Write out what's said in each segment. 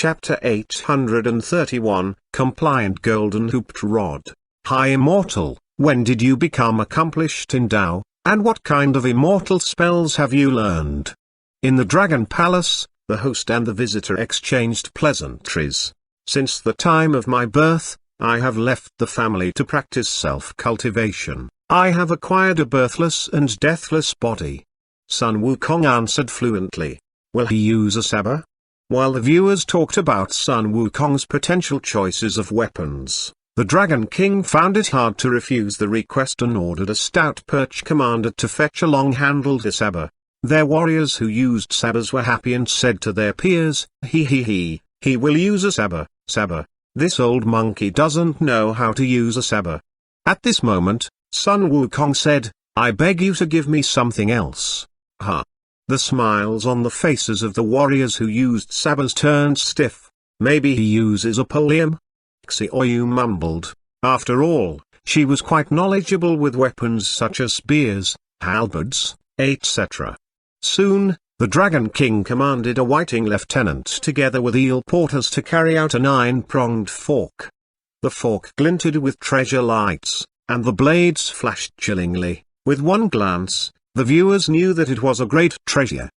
Chapter 831, Compliant Golden Hooped Rod. Hi Immortal, when did you become accomplished in Tao, and what kind of immortal spells have you learned? In the Dragon Palace, the host and the visitor exchanged pleasantries. Since the time of my birth, I have left the family to practice self-cultivation. I have acquired a birthless and deathless body. Sun Wukong answered fluently. Will he use a saber? While the viewers talked about Sun Wukong's potential choices of weapons, the Dragon King found it hard to refuse the request and ordered a stout perch commander to fetch a long-handled saber. Their warriors who used sabers were happy and said to their peers, he will use a saber. This old monkey doesn't know how to use a saber. At this moment, Sun Wukong said, I beg you to give me something else. The smiles on the faces of the warriors who used sabers turned stiff. Maybe he uses a polium? Xiaoyu mumbled. After all, she was quite knowledgeable with weapons such as spears, halberds, etc. Soon, the Dragon King commanded a whiting lieutenant together with eel porters to carry out a 9-pronged fork. The fork glinted with treasure lights, and the blades flashed chillingly. With one glance, the viewers knew that it was a great treasure.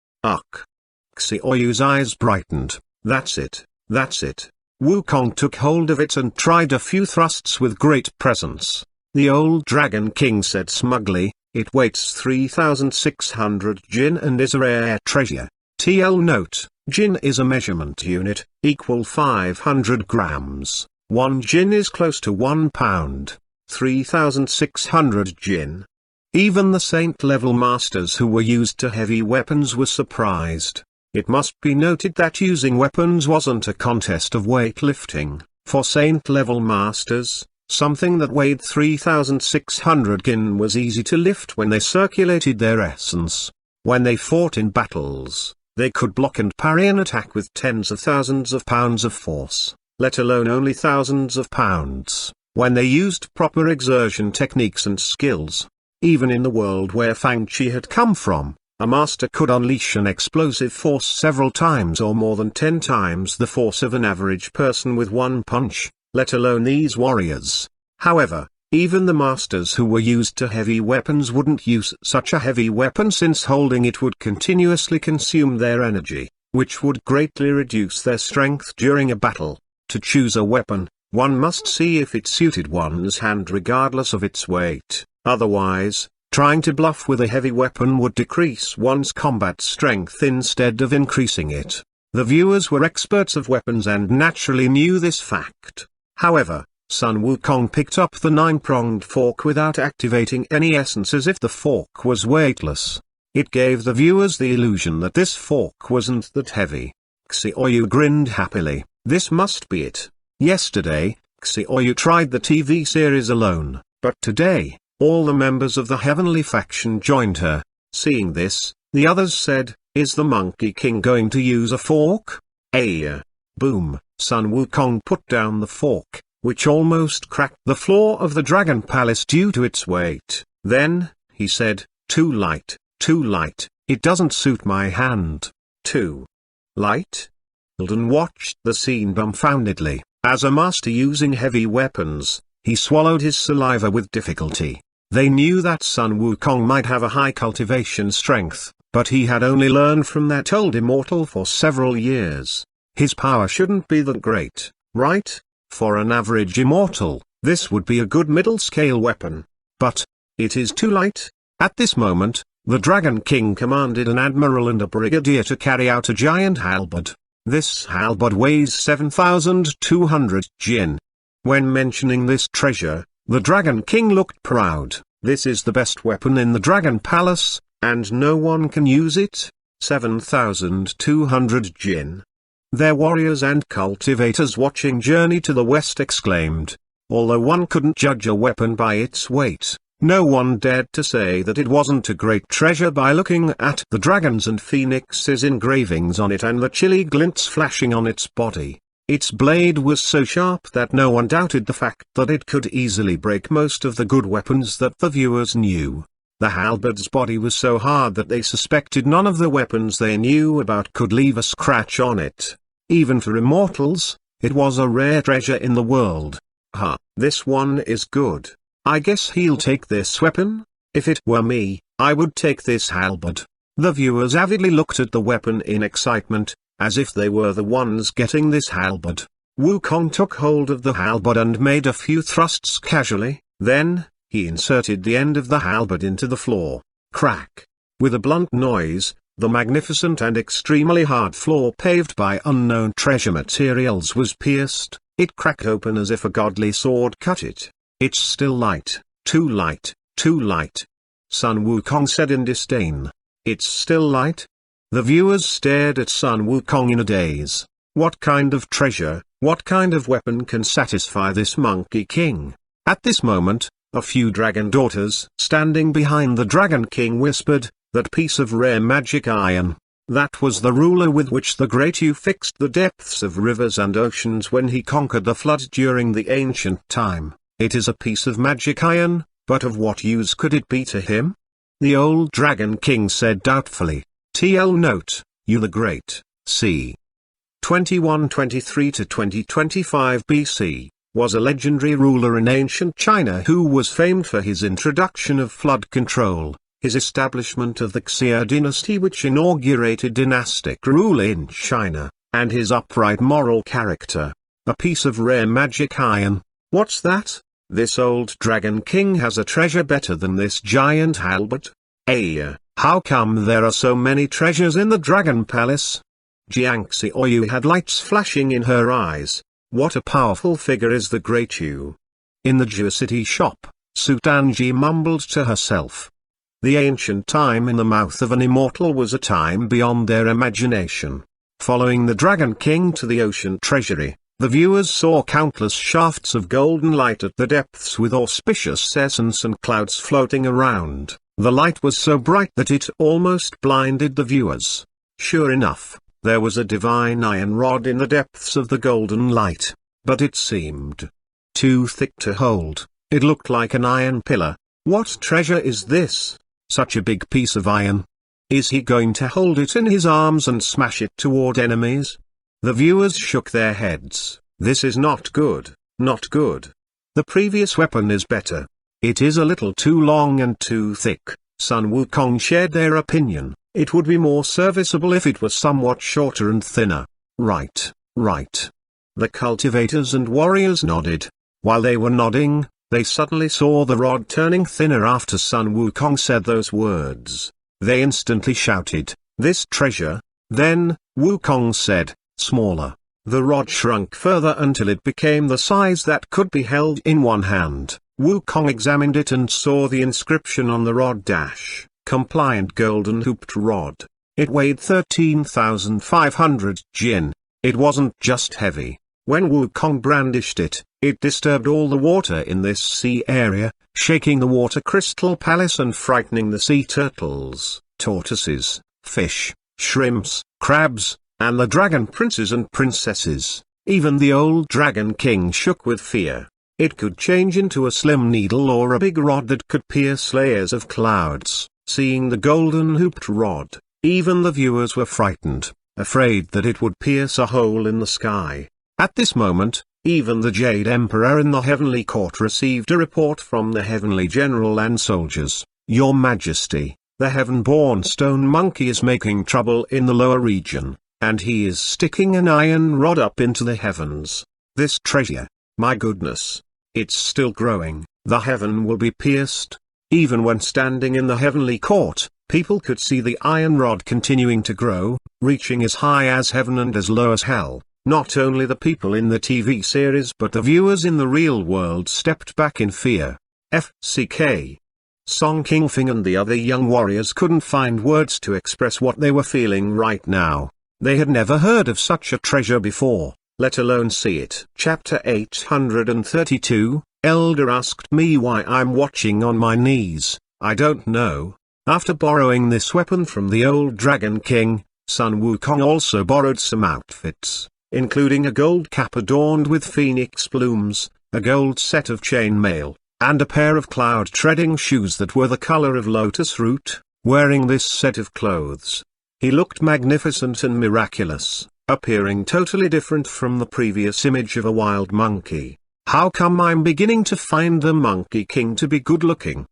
Xiaoyu's eyes brightened. That's it. Wukong took hold of it and tried a few thrusts with great presence. The old Dragon King said smugly, it weighs 3,600 jin and is a rare treasure. TL note, jin is a measurement unit, equal 500 grams. 1 jin is close to 1 pound. 3,600 jin. Even the saint-level masters who were used to heavy weapons were surprised. It must be noted that using weapons wasn't a contest of weightlifting. For saint-level masters, something that weighed 3,600 jin was easy to lift when they circulated their essence. When they fought in battles, they could block and parry an attack with tens of thousands of pounds of force, let alone only thousands of pounds, when they used proper exertion techniques and skills. Even in the world where Fang Chi had come from, a master could unleash an explosive force several times or more than 10 times the force of an average person with one punch, let alone these warriors. However, even the masters who were used to heavy weapons wouldn't use such a heavy weapon since holding it would continuously consume their energy, which would greatly reduce their strength during a battle. To choose a weapon, one must see if it suited one's hand regardless of its weight. Otherwise, trying to bluff with a heavy weapon would decrease one's combat strength instead of increasing it. The viewers were experts of weapons and naturally knew this fact. However, Sun Wukong picked up the 9-pronged fork without activating any essence as if the fork was weightless. It gave the viewers the illusion that this fork wasn't that heavy. Xiaoyu grinned happily. This must be it. Yesterday, Xiaoyu tried the TV series alone, but today, all the members of the Heavenly Faction joined her. Seeing this, the others said, is the Monkey King going to use a fork? Boom, Sun Wukong put down the fork, which almost cracked the floor of the Dragon Palace due to its weight. Then, he said, too light, it doesn't suit my hand. Too light? Hilden watched the scene dumbfoundedly. As a master using heavy weapons, he swallowed his saliva with difficulty. They knew that Sun Wukong might have a high cultivation strength, but he had only learned from that old immortal for several years. His power shouldn't be that great, right? For an average immortal, this would be a good middle-scale weapon. But, it is too light. At this moment, the Dragon King commanded an admiral and a brigadier to carry out a giant halberd. This halberd weighs 7,200 jin. When mentioning this treasure, the Dragon King looked proud. This is the best weapon in the Dragon Palace, and no one can use it? 7,200 jin. Their warriors and cultivators watching Journey to the West exclaimed. Although one couldn't judge a weapon by its weight, no one dared to say that it wasn't a great treasure by looking at the dragons and phoenixes engravings on it and the chilly glints flashing on its body. Its blade was so sharp that no one doubted the fact that it could easily break most of the good weapons that the viewers knew. The halberd's body was so hard that they suspected none of the weapons they knew about could leave a scratch on it. Even for immortals, it was a rare treasure in the world. This one is good. I guess he'll take this weapon? If it were me, I would take this halberd. The viewers avidly looked at the weapon in excitement, as if they were the ones getting this halberd. Wukong took hold of the halberd and made a few thrusts casually, then, he inserted the end of the halberd into the floor. Crack! With a blunt noise, the magnificent and extremely hard floor paved by unknown treasure materials was pierced. It cracked open as if a godly sword cut it. It's still light, too light, too light. Sun Wukong said in disdain. It's still light? The viewers stared at Sun Wukong in a daze. What kind of treasure, what kind of weapon can satisfy this Monkey King? At this moment, a few dragon daughters standing behind the Dragon King whispered, that piece of rare magic iron. That was the ruler with which the Great Yu fixed the depths of rivers and oceans when he conquered the flood during the ancient time. It is a piece of magic iron, but of what use could it be to him? The old Dragon King said doubtfully. TL note, Yu the Great, c. 2123 to 2025 BC, was a legendary ruler in ancient China who was famed for his introduction of flood control, his establishment of the Xia dynasty which inaugurated dynastic rule in China, and his upright moral character. A piece of rare magic iron. What's that? This old Dragon King has a treasure better than this giant halberd? How come there are so many treasures in the Dragon Palace? Jiangxi Oyu had lights flashing in her eyes. What a powerful figure is the Great Yu. In the Geocity shop, Su Danji mumbled to herself. The ancient time in the mouth of an immortal was a time beyond their imagination. Following the Dragon King to the ocean treasury, the viewers saw countless shafts of golden light at the depths with auspicious essence and clouds floating around. The light was so bright that it almost blinded the viewers. Sure enough, there was a divine iron rod in the depths of the golden light, but it seemed too thick to hold. It looked like an iron pillar. What treasure is this? Such a big piece of iron. Is he going to hold it in his arms and smash it toward enemies? The viewers shook their heads. This is not good, not good. The previous weapon is better. It is a little too long and too thick. Sun Wukong shared their opinion. It would be more serviceable if it was somewhat shorter and thinner. Right, right. The cultivators and warriors nodded. While they were nodding, they suddenly saw the rod turning thinner after Sun Wukong said those words. They instantly shouted, "This treasure!" Then, Wukong said, "Smaller." The rod shrunk further until it became the size that could be held in one hand. Wukong examined it and saw the inscription on the rod dash, "Compliant golden hooped rod." It weighed 13,500 jin. It wasn't just heavy. When Wukong brandished it, it disturbed all the water in this sea area, shaking the water crystal palace and frightening the sea turtles, tortoises, fish, shrimps, crabs, and the dragon princes and princesses. Even the old Dragon King shook with fear. It could change into a slim needle or a big rod that could pierce layers of clouds. Seeing the golden hooped rod, even the viewers were frightened, afraid that it would pierce a hole in the sky. At this moment, even the Jade Emperor in the Heavenly Court received a report from the Heavenly General and soldiers. "Your Majesty, the heaven-born stone monkey is making trouble in the lower region, and he is sticking an iron rod up into the heavens. This treasure, my goodness, it's still growing, the heaven will be pierced." Even when standing in the Heavenly Court, people could see the iron rod continuing to grow, reaching as high as heaven and as low as hell. Not only the people in the TV series but the viewers in the real world stepped back in fear. FCK. Song Kingfing and the other young warriors couldn't find words to express what they were feeling right now. They had never heard of such a treasure before, let alone see it. Chapter 832, Elder asked me why I'm watching on my knees. I don't know. After borrowing this weapon from the old Dragon King, Sun Wukong also borrowed some outfits, including a gold cap adorned with phoenix plumes, a gold set of chainmail, and a pair of cloud-treading shoes that were the color of lotus root. Wearing this set of clothes, he looked magnificent and miraculous, appearing totally different from the previous image of a wild monkey. How come I'm beginning to find the Monkey King to be good-looking?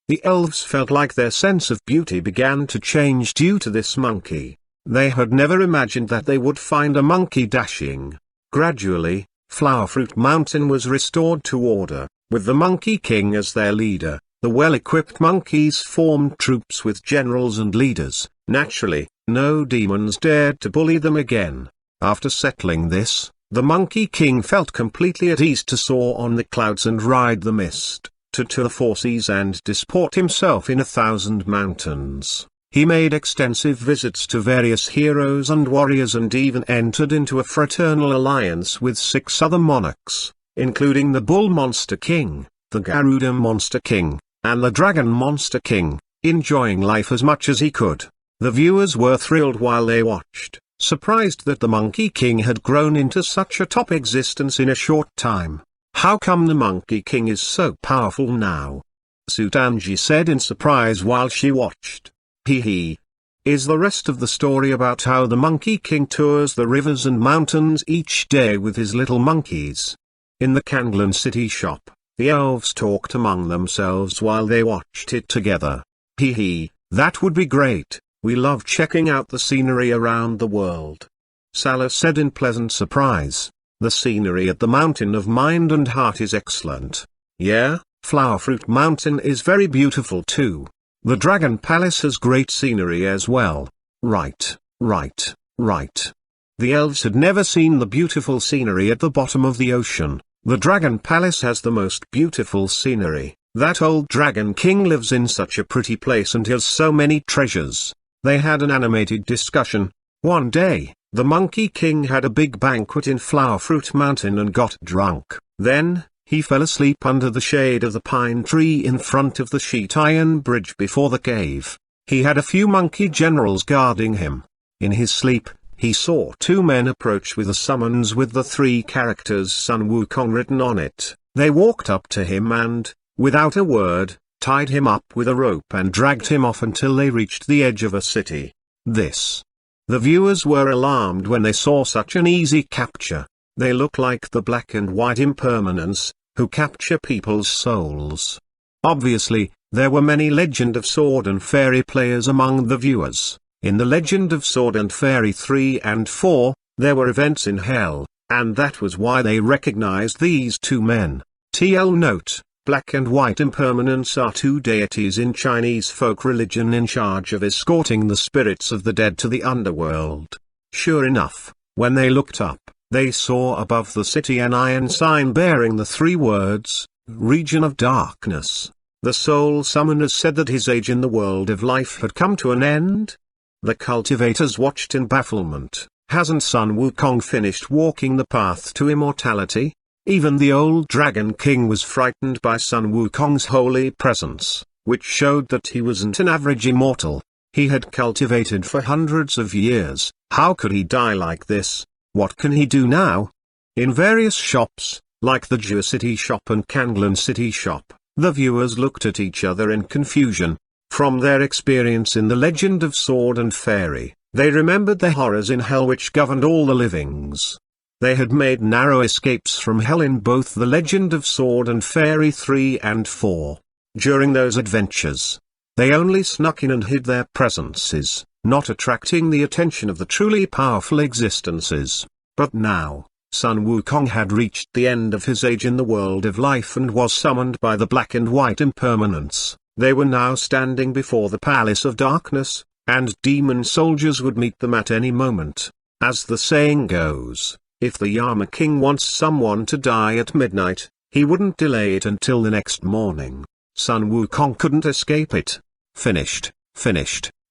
The elves felt like their sense of beauty began to change due to this monkey. They had never imagined that they would find a monkey dashing. Gradually, Flowerfruit Mountain was restored to order, with the Monkey King as their leader. The well-equipped monkeys formed troops with generals and leaders. Naturally, no demons dared to bully them again. After settling this, the Monkey King felt completely at ease to soar on the clouds and ride the mist, to tour the four seas and disport himself in 1,000 mountains. He made extensive visits to various heroes and warriors and even entered into a fraternal alliance with 6 other monarchs, including the Bull Monster King, the Garuda Monster King, and the Dragon Monster King, enjoying life as much as he could. The viewers were thrilled while they watched, surprised that the Monkey King had grown into such a top existence in a short time. How come the Monkey King is so powerful now? Sutanji said in surprise while she watched. Hee. Is the rest of the story about how the Monkey King tours the rivers and mountains each day with his little monkeys? In the Kanglan City shop, the elves talked among themselves while they watched it together. Hee, that would be great. We love checking out the scenery around the world. Salah said in pleasant surprise. The scenery at the Mountain of Mind and Heart is excellent. Yeah, Flowerfruit Mountain is very beautiful too. The Dragon Palace has great scenery as well. Right. The elves had never seen the beautiful scenery at the bottom of the ocean. The Dragon Palace has the most beautiful scenery. That old Dragon King lives in such a pretty place and has so many treasures. They had an animated discussion. One day, the Monkey King had a big banquet in Flowerfruit Mountain and got drunk. Then, he fell asleep under the shade of the pine tree in front of the sheet iron bridge before the cave. He had a few monkey generals guarding him. In his sleep, he saw 2 men approach with a summons with the 3 characters Sun Wukong written on it. They walked up to him and, without a word, tied him up with a rope and dragged him off until they reached the edge of a city. The viewers were alarmed when they saw such an easy capture. They look like the black and white impermanents, who capture people's souls. Obviously, there were many Legend of Sword and Fairy players among the viewers. In the Legend of Sword and Fairy 3 and 4, there were events in Hell, and that was why they recognized these 2 men. TL note, black and white impermanents are 2 deities in Chinese folk religion in charge of escorting the spirits of the dead to the underworld. Sure enough, when they looked up, they saw above the city an iron sign bearing the 3 words, Region of Darkness. The soul summoner said that his age in the world of life had come to an end. The cultivators watched in bafflement. Hasn't Sun Wukong finished walking the path to immortality? Even the old Dragon King was frightened by Sun Wukong's holy presence, which showed that he wasn't an average immortal. He had cultivated for hundreds of years. How could he die like this? What can he do now? In various shops, like the Jua City shop and Kanglan City shop, the viewers looked at each other in confusion. From their experience in the Legend of Sword and Fairy, they remembered the horrors in Hell which governed all the livings. They had made narrow escapes from Hell in both the Legend of Sword and Fairy 3 and 4. During those adventures, they only snuck in and hid their presences, not attracting the attention of the truly powerful existences. But now, Sun Wukong had reached the end of his age in the world of life and was summoned by the black and white impermanents. They were now standing before the Palace of Darkness, and demon soldiers would meet them at any moment. As the saying goes, if the Yama King wants someone to die at midnight, he wouldn't delay it until the next morning. Sun Wukong couldn't escape it. Finished.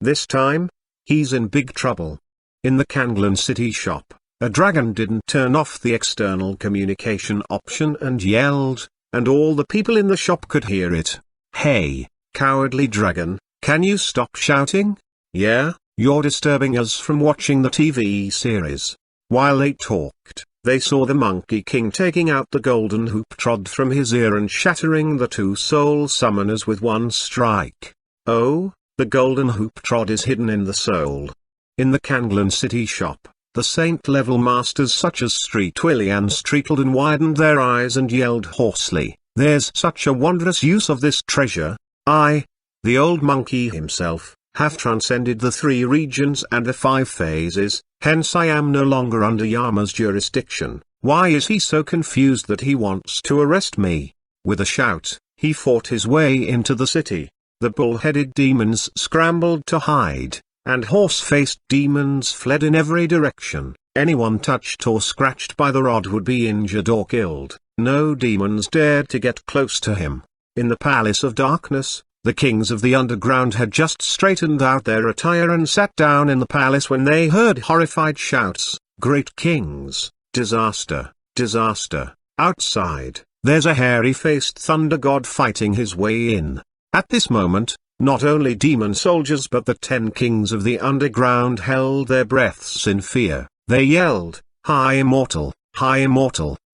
This time, he's in big trouble. In the Kanglan City shop, a dragon didn't turn off the external communication option and yelled, and all the people in the shop could hear it. Hey, cowardly dragon, can you stop shouting? Yeah, you're disturbing us from watching the TV series. While they talked, they saw the Monkey King taking out the golden hoop trod from his ear and shattering the 2 soul summoners with one strike. Oh, the golden hoop trod is hidden in the soul. In the Kanglan City shop, The saint-level masters such as Street Willy and Street Alden widened their eyes and yelled hoarsely, "There's such a wondrous use of this treasure! I, the old monkey himself, have transcended the 3 regions and the 5 phases, hence I am no longer under Yama's jurisdiction. Why is he so confused that he wants to arrest me?" With a shout, he fought his way into the city. The bull-headed demons scrambled to hide, and horse-faced demons fled in every direction. Anyone touched or scratched by the rod would be injured or killed. No demons dared to get close to him. In the Palace of Darkness, the kings of the underground had just straightened out their attire and sat down in the palace when they heard horrified shouts, "Great kings, disaster, disaster, outside, there's a hairy-faced thunder god fighting his way in." At this moment, not only demon soldiers but the 10 kings of the underground held their breaths in fear. They yelled, High Immortal,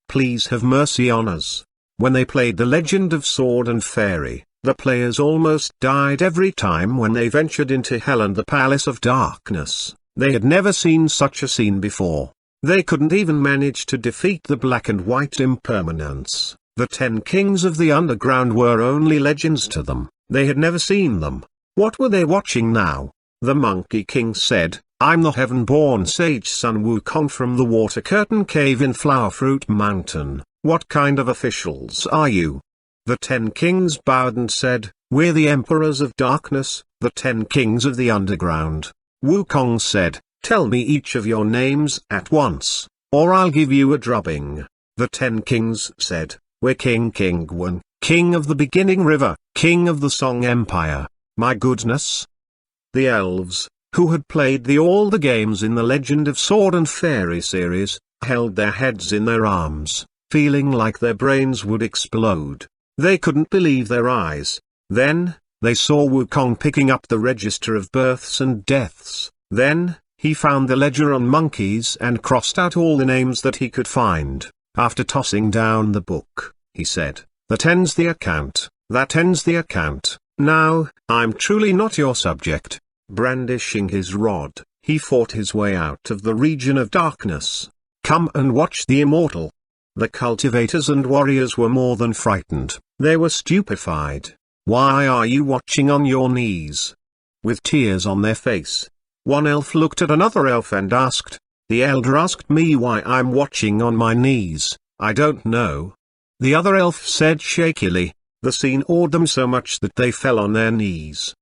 please have mercy on us." When they played The Legend of Sword and Fairy, the players almost died every time when they ventured into Hell and the Palace of Darkness. They had never seen such a scene before. They couldn't even manage to defeat the black and white impermanence. The 10 kings of the underground were only legends to them. They had never seen them. What were they watching now? The Monkey King said, "I'm the heaven-born sage Sun Wukong from the Water Curtain Cave in Flowerfruit Mountain. What kind of officials are you?" The 10 kings bowed and said, "We're the emperors of darkness, the 10 kings of the underground." Wukong said, "Tell me each of your names at once, or I'll give you a drubbing." The 10 kings said, "We're King Xuanhuan, king of the beginning river, king of the Song Empire." My goodness! The elves, who had played all the games in the Legend of Sword and Fairy series, held their heads in their arms, feeling like their brains would explode. They couldn't believe their eyes. Then, they saw Wukong picking up the register of births and deaths. Then, he found the ledger on monkeys and crossed out all the names that he could find. After tossing down the book, he said, "That ends the account, that ends the account. Now, I'm truly not your subject." Brandishing his rod, he fought his way out of the region of darkness. "Come and watch the immortal." The cultivators and warriors were more than frightened. They were stupefied. "Why are you watching on your knees?" With tears on their face, one elf looked at another elf and asked, "The elder asked me why I'm watching on my knees. I don't know." The other elf said shakily. The scene awed them so much that they fell on their knees.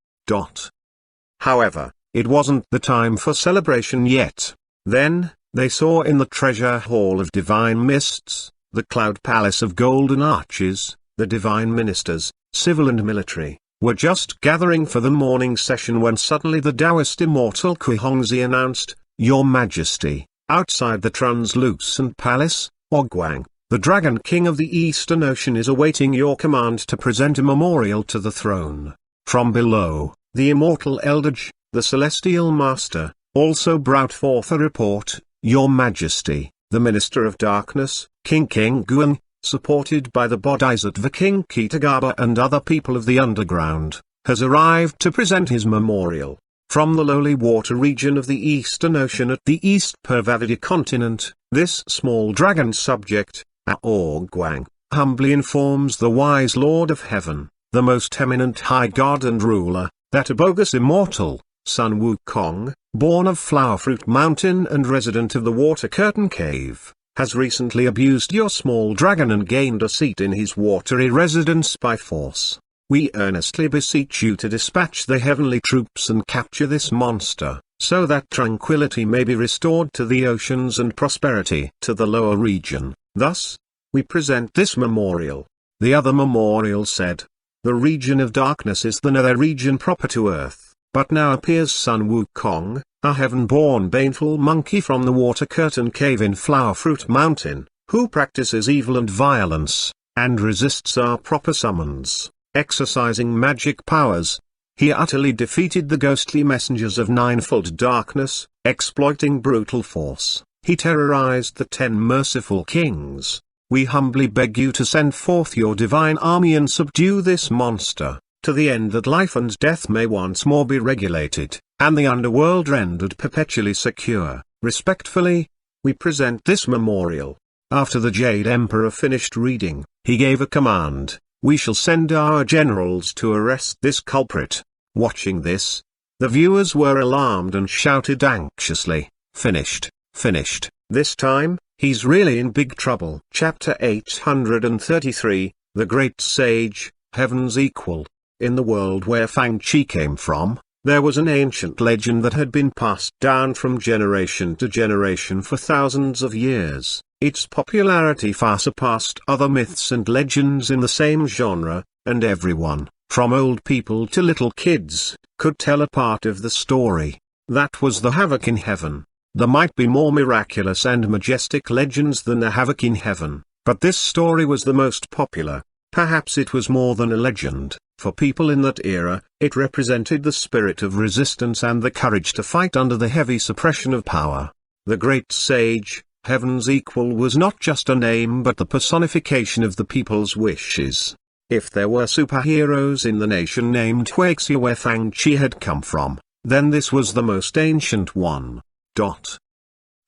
However, it wasn't the time for celebration yet. Then, they saw in the treasure hall of divine mists, the cloud palace of golden arches, the divine ministers, civil and military, were just gathering for the morning session when suddenly the Taoist immortal Kuhongzi announced, "Your Majesty, outside the translucent palace, Ogwang, the Dragon King of the Eastern Ocean is awaiting your command to present a memorial to the throne." From below, the immortal Eldridge, the celestial master, also brought forth a report, "Your Majesty, the Minister of Darkness, King Xuanhuan, supported by the Bodhisattva King Kitagawa and other people of the underground, has arrived to present his memorial. From the lowly water region of the Eastern Ocean at the East Purvavidi continent, this small dragon subject, Ogwang, humbly informs the wise Lord of Heaven, the most eminent high god and ruler, that a bogus immortal, Sun Wukong, born of Flowerfruit Mountain and resident of the Water Curtain Cave, has recently abused your small dragon and gained a seat in his watery residence by force. We earnestly beseech you to dispatch the heavenly troops and capture this monster, so that tranquility may be restored to the oceans and prosperity to the lower region. Thus, we present this memorial." The other memorial said, "The region of darkness is the nether region proper to earth, but now appears Sun Wukong, a heaven-born baneful monkey from the Water Curtain Cave in Flowerfruit Mountain, who practices evil and violence, and resists our proper summons, exercising magic powers. He utterly defeated the ghostly messengers of ninefold darkness, exploiting brutal force. He terrorized the 10 merciful kings. We humbly beg you to send forth your divine army and subdue this monster, to the end that life and death may once more be regulated, and the underworld rendered perpetually secure." Respectfully, we present this memorial. After the Jade Emperor finished reading, he gave a command: we shall send our generals to arrest this culprit. Watching this, the viewers were alarmed and shouted anxiously, "Finished, finished, this time, he's really in big trouble." Chapter 833, The Great Sage, Heaven's Equal. In the world where Fang Chi came from, there was an ancient legend that had been passed down from generation to generation for thousands of years. Its popularity far surpassed other myths and legends in the same genre, and everyone, from old people to little kids, could tell a part of the story. That was the havoc in heaven. There might be more miraculous and majestic legends than the havoc in heaven, but this story was the most popular. Perhaps it was more than a legend. For people in that era, it represented the spirit of resistance and the courage to fight under the heavy suppression of power. The great sage, Heaven's Equal, was not just a name but the personification of the people's wishes. If there were superheroes in the nation named Huaxia where Fang Chi had come from, then this was the most ancient one.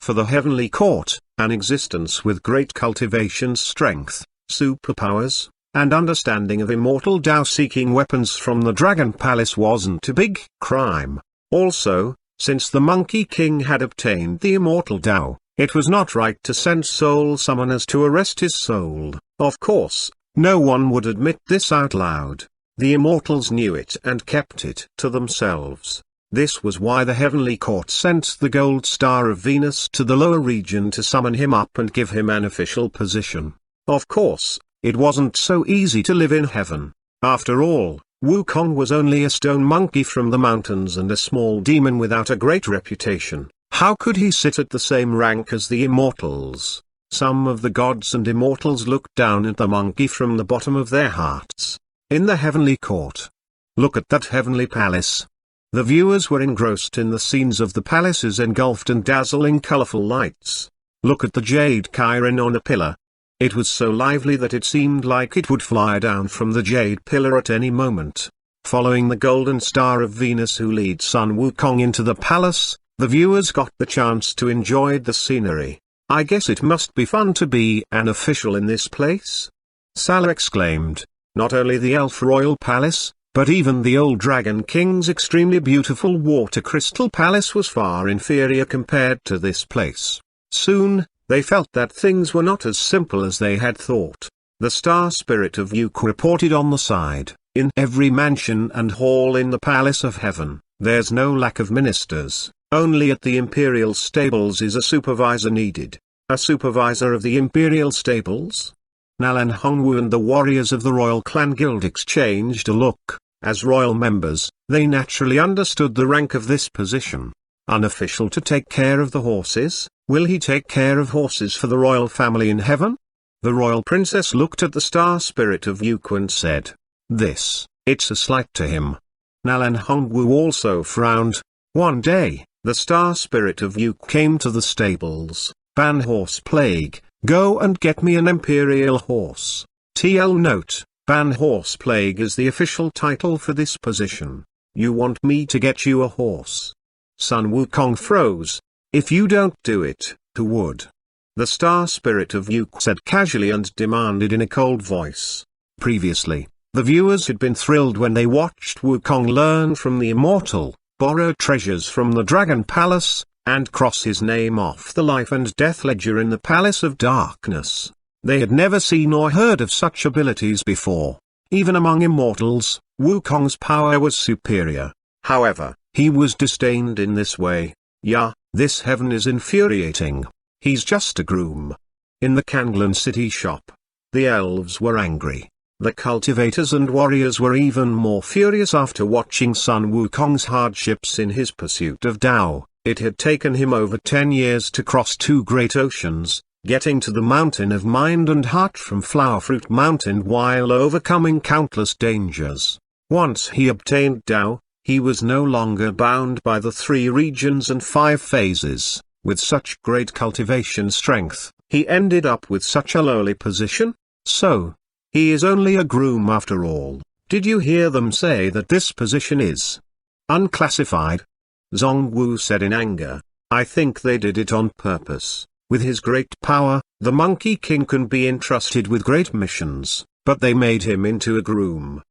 For the heavenly court, an existence with great cultivation strength, superpowers, and understanding of immortal Tao, seeking weapons from the Dragon Palace wasn't a big crime. Also, since the Monkey King had obtained the immortal Tao, it was not right to send soul summoners to arrest his soul. Of course, no one would admit this out loud. The immortals knew it and kept it to themselves. This was why the heavenly court sent the gold star of Venus to the lower region to summon him up and give him an official position. Of course, it wasn't so easy to live in heaven. After all, Wukong was only a stone monkey from the mountains and a small demon without a great reputation. How could he sit at the same rank as the immortals? Some of the gods and immortals looked down at the monkey from the bottom of their hearts. In the heavenly court. Look at that heavenly palace. The viewers were engrossed in the scenes of the palace's engulfed and dazzling colorful lights. Look at the jade Chiron on a pillar. It was so lively that it seemed like it would fly down from the jade pillar at any moment. Following the golden star of Venus who leads Sun Wukong into the palace, the viewers got the chance to enjoy the scenery. I guess it must be fun to be an official in this place? Salah exclaimed. Not only the Elf Royal Palace, but even the old Dragon King's extremely beautiful Water Crystal Palace was far inferior compared to this place. Soon, they felt that things were not as simple as they had thought. The star spirit of Yuk reported on the side. In every mansion and hall in the Palace of Heaven, there's no lack of ministers. Only at the imperial stables is a supervisor needed. A supervisor of the imperial stables? Nalan Hongwu and the warriors of the royal clan guild exchanged a look. As royal members, they naturally understood the rank of this position. Unofficial to take care of the horses? Will he take care of horses for the royal family in heaven? The royal princess looked at the star spirit of Yuk and said, it's a slight to him. Nalan Hongwu also frowned. One day, the star spirit of Yuk came to the stables. Ban horse plague, go and get me an imperial horse. TL note, ban horse plague is the official title for this position. You want me to get you a horse? Sun Wukong froze. If you don't do it, who would? The star spirit of Yuk said casually and demanded in a cold voice. Previously, the viewers had been thrilled when they watched Wukong learn from the immortal, borrow treasures from the Dragon Palace, and cross his name off the life and death ledger in the Palace of Darkness. They had never seen or heard of such abilities before. Even among immortals, Wukong's power was superior. However, he was disdained in this way. Yeah, this heaven is infuriating. He's just a groom. In the Kanglan city shop, the elves were angry. The cultivators and warriors were even more furious after watching Sun Wukong's hardships in his pursuit of Tao. It had taken him over 10 years to cross 2 great oceans, getting to the Mountain of Mind and Heart from Flowerfruit Mountain while overcoming countless dangers. Once he obtained Tao, he was no longer bound by the 3 regions and 5 phases. With such great cultivation strength, he ended up with such a lowly position? So, he is only a groom after all. Did you hear them say that this position is unclassified? Zhongwu said in anger. I think they did it on purpose. With his great power, the Monkey King can be entrusted with great missions, but they made him into a groom.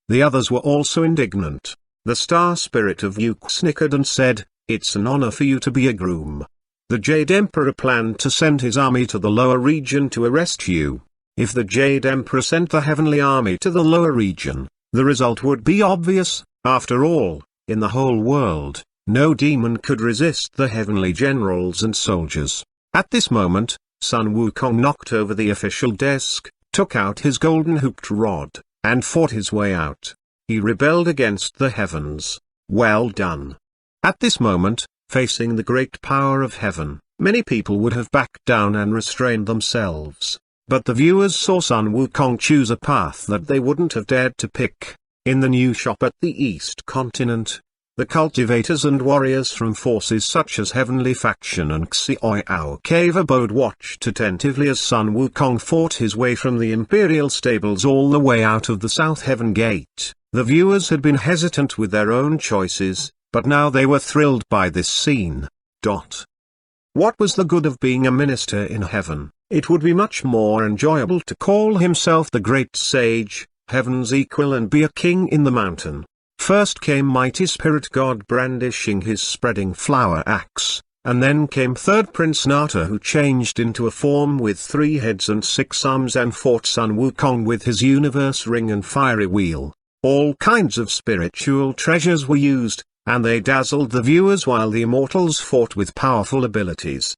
The others were also indignant. The star spirit of Uke snickered and said, "It's an honor for you to be a groom." The Jade Emperor planned to send his army to the lower region to arrest you. If the Jade Emperor sent the heavenly army to the lower region, the result would be obvious. After all, in the whole world, no demon could resist the heavenly generals and soldiers. At this moment, Sun Wukong knocked over the official desk, took out his golden hooped rod, and fought his way out. He rebelled against the heavens. Well done. At this moment, facing the great power of heaven, many people would have backed down and restrained themselves. But the viewers saw Sun Wukong choose a path that they wouldn't have dared to pick. In the new shop at the East Continent, the cultivators and warriors from forces such as Heavenly Faction and Xuanhuan Cave Abode watched attentively as Sun Wukong fought his way from the Imperial stables all the way out of the South Heaven Gate. The viewers had been hesitant with their own choices, but now they were thrilled by this scene. What was the good of being a minister in heaven? It would be much more enjoyable to call himself the great sage, heaven's equal, and be a king in the mountain. First came mighty spirit god brandishing his spreading flower axe, and then came third Prince Nata, who changed into a form with 3 heads and 6 arms and fought Sun Wukong with his universe ring and fiery wheel. All kinds of spiritual treasures were used, and they dazzled the viewers while the immortals fought with powerful abilities.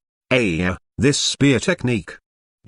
This spear technique.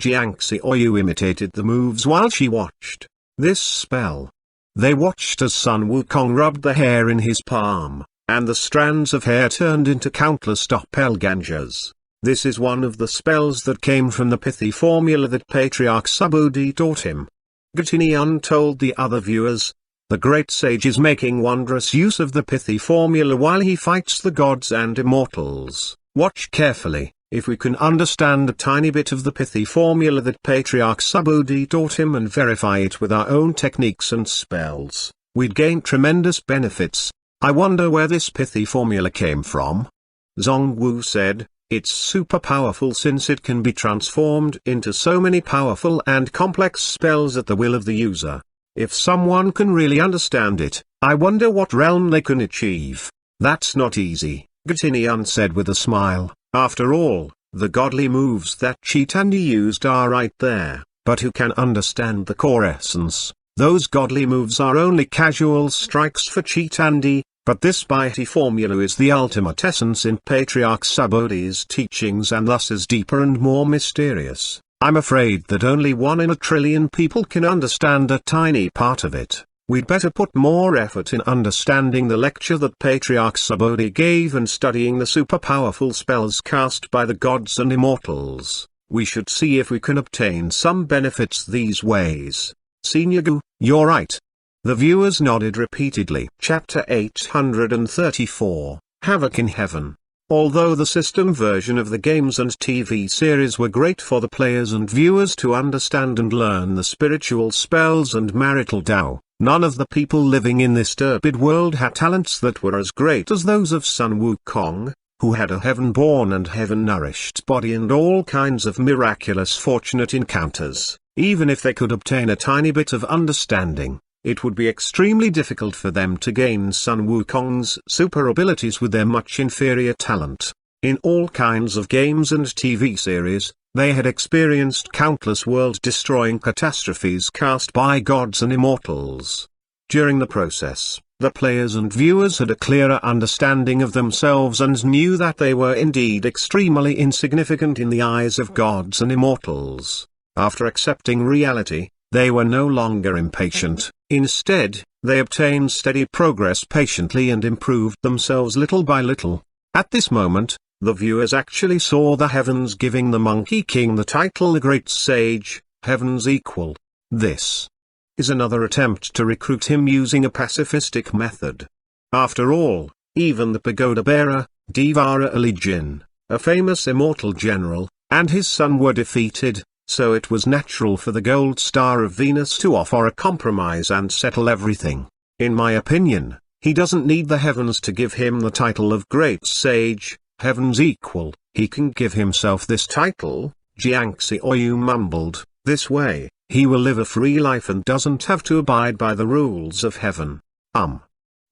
Jiangxi Oyu imitated the moves while she watched. This spell. They watched as Sun Wukong rubbed the hair in his palm, and the strands of hair turned into countless doppelgangers. This is one of the spells that came from the pithy formula that Patriarch Subodhi taught him. Gatinian told the other viewers, "The great sage is making wondrous use of the pithy formula while he fights the gods and immortals. Watch carefully. If we can understand a tiny bit of the pithy formula that Patriarch Subodhi taught him and verify it with our own techniques and spells, we'd gain tremendous benefits. I wonder where this pithy formula came from?" Zhongwu said, "It's super powerful since it can be transformed into so many powerful and complex spells at the will of the user. If someone can really understand it, I wonder what realm they can achieve." "That's not easy," Gatinian said with a smile. "After all, the godly moves that Chitandi used are right there, but who can understand the core essence? Those godly moves are only casual strikes for Chitandi, but this mighty formula is the ultimate essence in Patriarch Subodhi's teachings and thus is deeper and more mysterious. I'm afraid that only 1 in a trillion people can understand a tiny part of it. We'd better put more effort in understanding the lecture that Patriarch Subodhi gave and studying the super-powerful spells cast by the gods and immortals. We should see if we can obtain some benefits these ways." Senior Gu, you're right. The viewers nodded repeatedly. Chapter 834, Havoc in Heaven. Although the system version of the games and TV series were great for the players and viewers to understand and learn the spiritual spells and marital Tao, none of the people living in this turbid world had talents that were as great as those of Sun Wukong, who had a heaven-born and heaven-nourished body and all kinds of miraculous fortunate encounters. Even if they could obtain a tiny bit of understanding, it would be extremely difficult for them to gain Sun Wukong's super abilities with their much inferior talent. In all kinds of games and TV series, they had experienced countless world-destroying catastrophes cast by gods and immortals. During the process, the players and viewers had a clearer understanding of themselves and knew that they were indeed extremely insignificant in the eyes of gods and immortals. After accepting reality, they were no longer impatient. Instead, they obtained steady progress patiently and improved themselves little by little. At this moment, the viewers actually saw the heavens giving the Monkey King the title the Great Sage, Heaven's Equal. This is another attempt to recruit him using a pacifistic method. After all, even the pagoda bearer, Devara Ali Jin, a famous immortal general, and his son were defeated, so it was natural for the Gold Star of Venus to offer a compromise and settle everything. In my opinion, he doesn't need the heavens to give him the title of Great Sage. heaven's equal. He can give himself this title, Jiangxi mumbled, this way, he will live a free life and doesn't have to abide by the rules of heaven.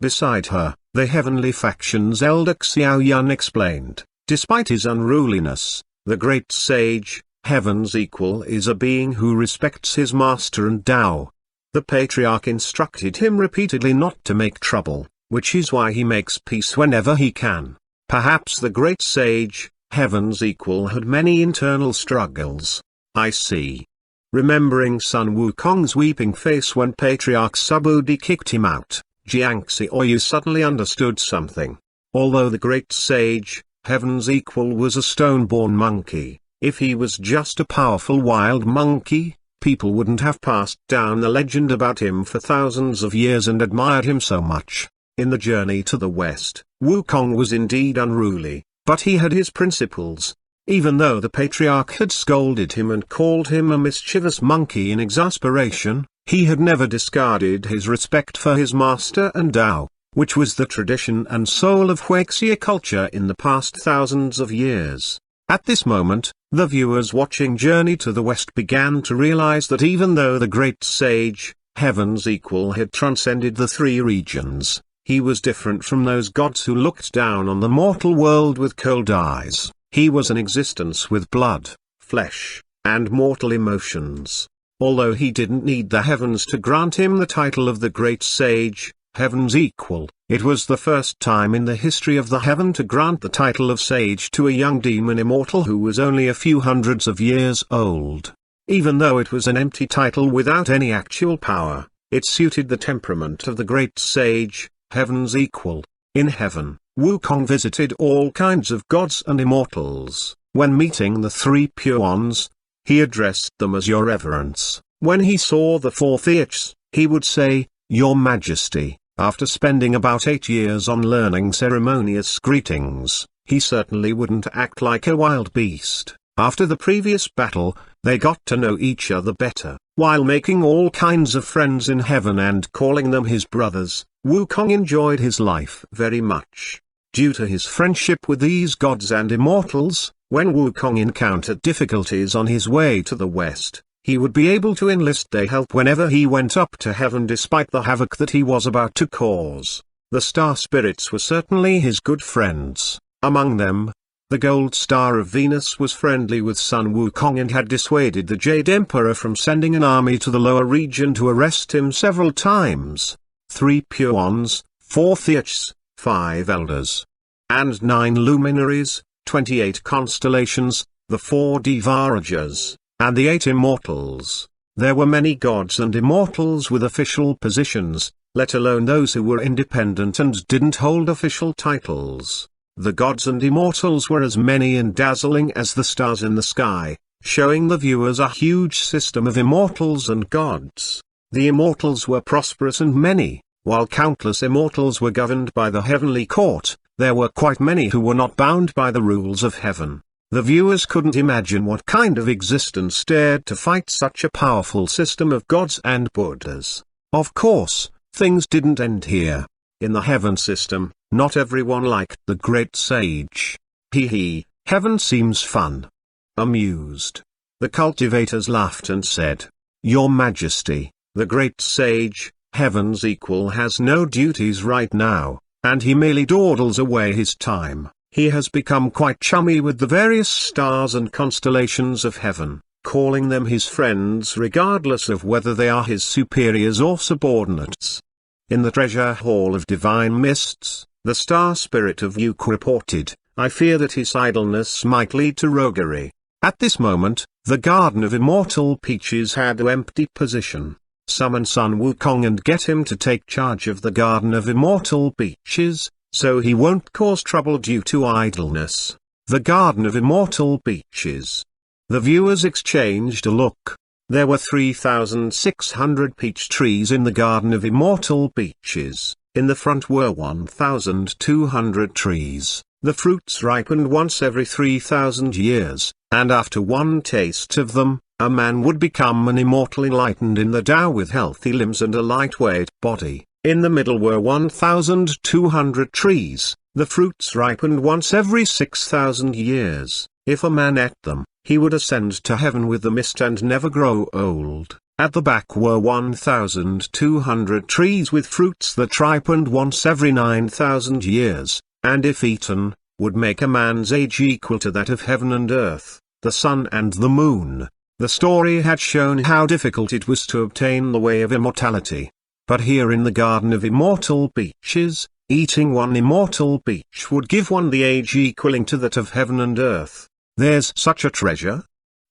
Beside her, the heavenly faction's elder Xuanhuan explained, despite his unruliness, the great sage, heaven's equal, is a being who respects his master and Tao. The patriarch instructed him repeatedly not to make trouble, which is why he makes peace whenever he can. Perhaps the great sage, heaven's equal, had many internal struggles. I see. Remembering Sun Wukong's weeping face when Patriarch Subudi kicked him out, Jiangxi suddenly understood something. Although the great sage, heaven's equal, was a stone-born monkey, if he was just a powerful wild monkey, people wouldn't have passed down the legend about him for thousands of years and admired him so much. In the journey to the west, Wukong was indeed unruly, but he had his principles. Even though the patriarch had scolded him and called him a mischievous monkey in exasperation, he had never discarded his respect for his master and Tao, which was the tradition and soul of Huaxia culture in the past thousands of years. At this moment, the viewers watching Journey to the West began to realize that even though the great sage, heaven's equal, had transcended the three regions, he was different from those gods who looked down on the mortal world with cold eyes. He was an existence with blood, flesh, and mortal emotions. Although he didn't need the heavens to grant him the title of the great sage, heaven's equal, it was the first time in the history of the heaven to grant the title of sage to a young demon immortal who was only a few hundreds of years old. Even though it was an empty title without any actual power, it suited the temperament of the great sage, heaven's equal. In heaven, Wukong visited all kinds of gods and immortals. When meeting the three pure ones, he addressed them as Your Reverence. When he saw the four theists, he would say, Your Majesty. After spending about 8 years on learning ceremonious greetings, he certainly wouldn't act like a wild beast. After the previous battle, they got to know each other better. While making all kinds of friends in heaven and calling them his brothers, Wukong enjoyed his life very much. Due to his friendship with these gods and immortals, when Wukong encountered difficulties on his way to the west, he would be able to enlist their help whenever he went up to heaven despite the havoc that he was about to cause. The star spirits were certainly his good friends. Among them, the gold star of Venus was friendly with Sun Wukong and had dissuaded the Jade Emperor from sending an army to the lower region to arrest him several times. 3 pure ones, 4 theists, 5 elders, and 9 luminaries, 28 constellations, the 4 Devarajas, and the 8 immortals. There were many gods and immortals with official positions, let alone those who were independent and didn't hold official titles. The gods and immortals were as many and dazzling as the stars in the sky, showing the viewers a huge system of immortals and gods. The immortals were prosperous and many, while countless immortals were governed by the heavenly court. There were quite many who were not bound by the rules of heaven. The viewers couldn't imagine what kind of existence dared to fight such a powerful system of gods and Buddhas. Of course, things didn't end here. In the heaven system, not everyone liked the great sage. Heaven seems fun. Amused, the cultivators laughed and said, Your Majesty, the great sage, heaven's equal, has no duties right now, and he merely dawdles away his time. He has become quite chummy with the various stars and constellations of heaven, calling them his friends regardless of whether they are his superiors or subordinates. In the treasure hall of divine mists, the star spirit of Yuke reported, I fear that his idleness might lead to roguery. At this moment, the Garden of Immortal Peaches had an empty position. Summon Sun Wukong and get him to take charge of the Garden of Immortal Peaches, so he won't cause trouble due to idleness. The Garden of Immortal Peaches. The viewers exchanged a look. There were 3,600 peach trees in the Garden of Immortal Peaches. In the front were 1,200 trees. The fruits ripened once every 3,000 years, and after one taste of them, a man would become an immortal enlightened in the Tao with healthy limbs and a lightweight body. In the middle were 1,200 trees, The fruits ripened once every 6,000 years. If a man ate them, he would ascend to heaven with the mist and never grow old. At the back were 1,200 trees with fruits that ripened once every 9,000 years, and if eaten, would make a man's age equal to that of heaven and earth, the sun and the moon. The story had shown how difficult it was to obtain the way of immortality. But here in the Garden of Immortal Beaches, eating one immortal beach would give one the age equaling to that of heaven and earth. There's such a treasure?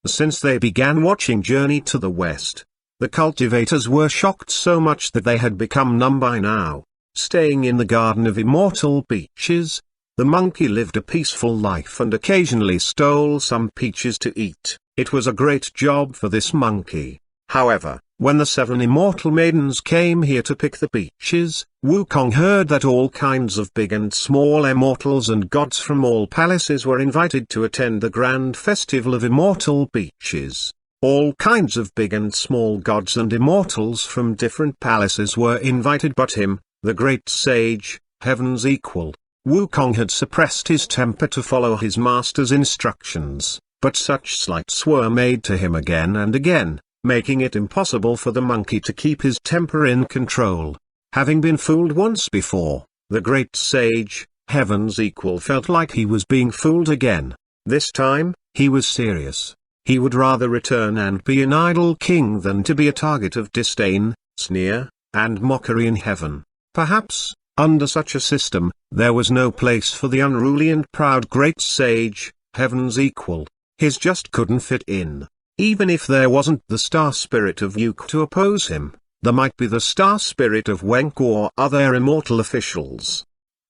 Since they began watching Journey to the West, the cultivators were shocked so much that they had become numb by now. Staying in the Garden of Immortal Beaches, the monkey lived a peaceful life and occasionally stole some peaches to eat. It was a great job for this monkey. However, when the 7 immortal maidens came here to pick the peaches, Wukong heard that all kinds of big and small immortals and gods from all palaces were invited to attend the grand festival of immortal beaches. All kinds of big and small gods and immortals from different palaces were invited, but him, the great sage, heaven's equal, Wukong had suppressed his temper to follow his master's instructions, but such slights were made to him again and again, making it impossible for the monkey to keep his temper in control. Having been fooled once before, the great sage, heaven's equal, felt like he was being fooled again. This time, he was serious. He would rather return and be an idle king than to be a target of disdain, sneer, and mockery in heaven. Perhaps, under such a system, there was no place for the unruly and proud great sage, heaven's equal. His just couldn't fit in. Even if there wasn't the star spirit of Yuk to oppose him, there might be the star spirit of Wenku or other immortal officials.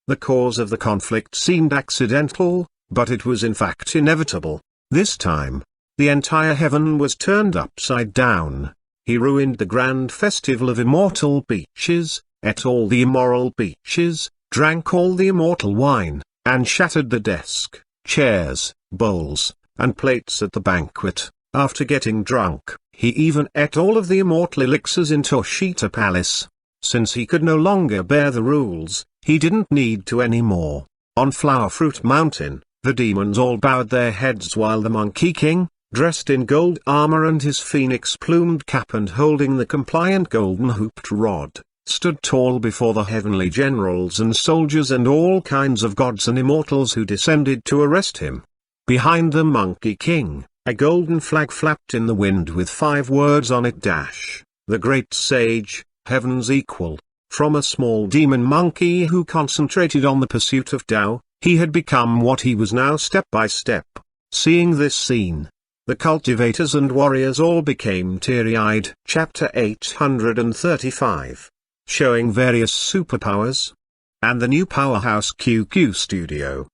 The cause of the conflict seemed accidental, but it was in fact inevitable. This time, the entire heaven was turned upside down. He ruined the grand festival of immortal beaches, ate all the immoral beaches, drank all the immortal wine, and shattered the desk, chairs, bowls, and plates at the banquet. After getting drunk, he even ate all of the immortal elixirs in Toshita Palace. Since he could no longer bear the rules, he didn't need to anymore. On Flower Fruit Mountain, the demons all bowed their heads while the Monkey King, dressed in gold armor and his phoenix-plumed cap and holding the compliant golden hooped rod, stood tall before the heavenly generals and soldiers and all kinds of gods and immortals who descended to arrest him. Behind the Monkey King, a golden flag flapped in the wind with 5 words on it: the great sage, heaven's equal. From a small demon monkey who concentrated on the pursuit of Tao, he had become what he was now step by step. Seeing this scene, the cultivators and warriors all became teary-eyed. Chapter 835. Showing various superpowers. And the new powerhouse QQ Studio.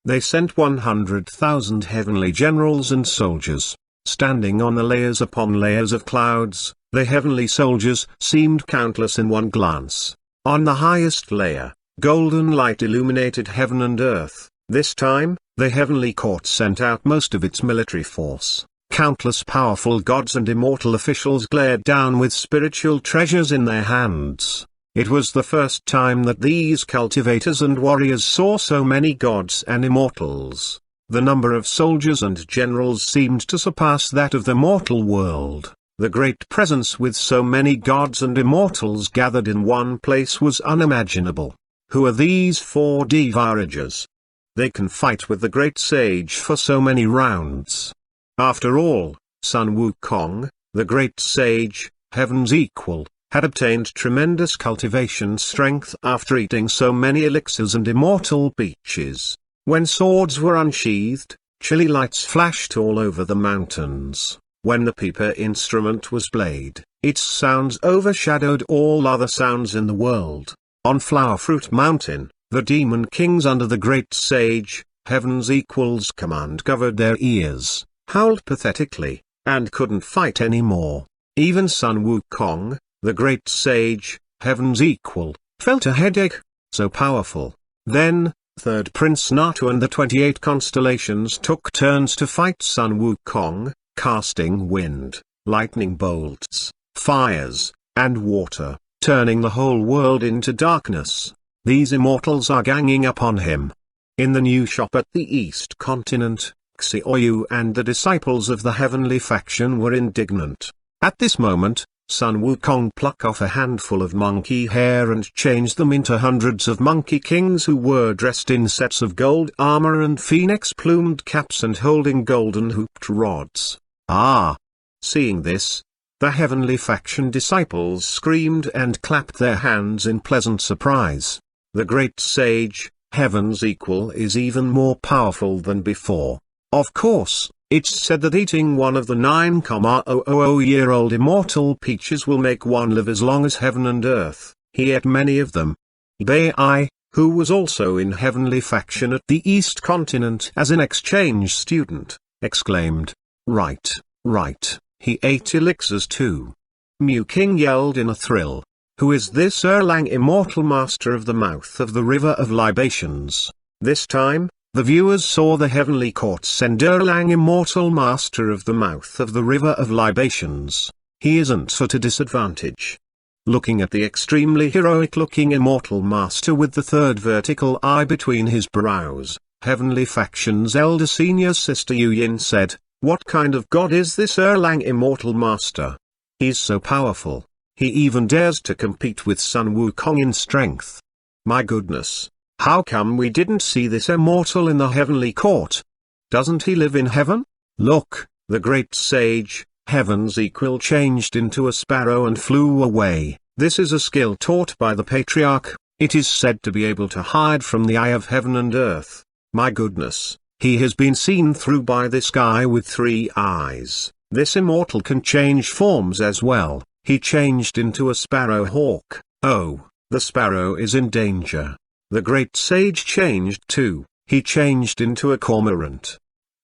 They sent 100,000 heavenly generals and soldiers. Standing on the layers upon layers of clouds, the heavenly soldiers seemed countless in one glance. On the highest layer, golden light illuminated heaven and earth. This time, the heavenly court sent out most of its military force. Countless powerful gods and immortal officials glared down with spiritual treasures in their hands. It was the first time that these cultivators and warriors saw so many gods and immortals. The number of soldiers and generals seemed to surpass that of the mortal world. The great presence with so many gods and immortals gathered in one place was unimaginable. Who are these 4 Devarajas? They can fight with the great sage for so many rounds. After all, Sun Wukong, the great sage, heaven's equal, had obtained tremendous cultivation strength after eating so many elixirs and immortal beaches. When swords were unsheathed, chilly lights flashed all over the mountains. When the pipa instrument was played, its sounds overshadowed all other sounds in the world. On Flower Fruit Mountain, the demon kings under the great sage, heaven's equal's command covered their ears, howled pathetically, and couldn't fight anymore. Even Sun Wukong, the great sage, heaven's equal, felt a headache, so powerful. Then, Third Prince Natu and the 28 constellations took turns to fight Sun Wukong, casting wind, lightning bolts, fires, and water, turning the whole world into darkness. These immortals are ganging up on him. In the new shop at the East Continent, Xuanhuan and the disciples of the heavenly faction were indignant. At this moment, Sun Wukong plucked off a handful of monkey hair and changed them into hundreds of monkey kings who were dressed in sets of gold armor and phoenix-plumed caps and holding golden hooped rods. Ah! Seeing this, the heavenly faction disciples screamed and clapped their hands in pleasant surprise. The great sage, Heaven's equal, is even more powerful than before. Of course, it's said that eating one of the 9,000-year-old immortal peaches will make one live as long as heaven and earth. He ate many of them. Bai, who was also in heavenly faction at the East Continent as an exchange student, exclaimed, "Right, right, he ate elixirs too." Mu King yelled in a thrill. "Who is this Erlang immortal master of the mouth of the river of libations?" This time, the viewers saw the heavenly court send Erlang immortal master of the mouth of the river of libations. He isn't at a disadvantage. Looking at the extremely heroic-looking immortal master with the third vertical eye between his brows, heavenly faction's elder senior sister Yu Yin said, "What kind of god is this Erlang immortal master? He's so powerful. He even dares to compete with Sun Wukong in strength. My goodness, how come we didn't see this immortal in the heavenly court? Doesn't he live in heaven? Look, the great sage, Heaven's equal, changed into a sparrow and flew away. This is a skill taught by the patriarch. It is said to be able to hide from the eye of heaven and earth. My goodness, he has been seen through by this guy with 3 eyes. This immortal can change forms as well. He changed into a sparrow hawk. Oh, the sparrow is in danger. The great sage changed too. He changed into a cormorant.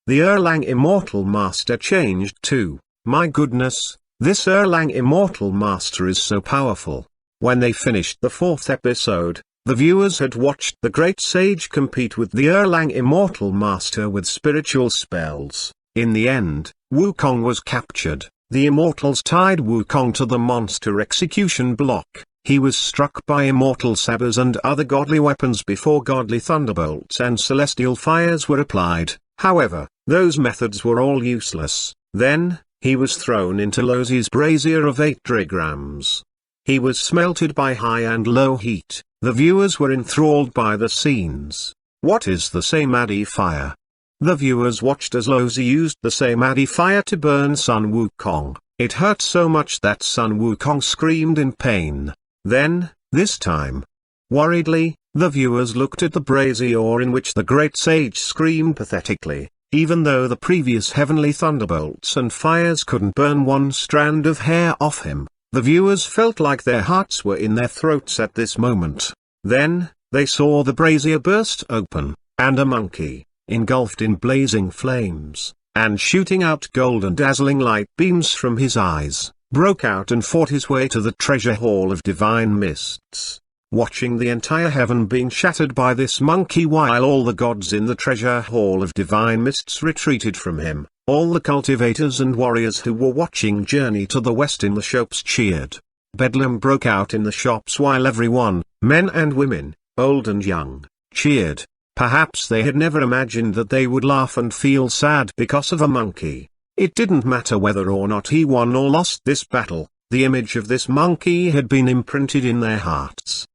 The Erlang immortal master changed too. My goodness, this Erlang immortal master is so powerful. When they finished the 4th episode, the viewers had watched the great sage compete with the Erlang immortal master with spiritual spells. In the end, Wukong was captured. The immortals tied Wukong to the monster execution block. He was struck by immortal sabers and other godly weapons before godly thunderbolts and celestial fires were applied. However, those methods were all useless. Then, he was thrown into Losi's brazier of 8 trigrams. He was smelted by high and low heat. The viewers were enthralled by the scenes. What is the Samadhi fire? The viewers watched as Losi used the Samadhi fire to burn Sun Wukong. It hurt so much that Sun Wukong screamed in pain. Then, this time, worriedly, the viewers looked at the brazier in which the great sage screamed pathetically. Even though the previous heavenly thunderbolts and fires couldn't burn one strand of hair off him, the viewers felt like their hearts were in their throats at this moment. Then, they saw the brazier burst open, and a monkey, engulfed in blazing flames, and shooting out golden dazzling light beams from his eyes, broke out and fought his way to the treasure hall of divine mists. Watching the entire heaven being shattered by this monkey while all the gods in the treasure hall of divine mists retreated from him, all the cultivators and warriors who were watching Journey to the West in the shops cheered. Bedlam broke out in the shops while everyone, men and women, old and young, cheered. Perhaps they had never imagined that they would laugh and feel sad because of a monkey. It didn't matter whether or not he won or lost this battle, the image of this monkey had been imprinted in their hearts.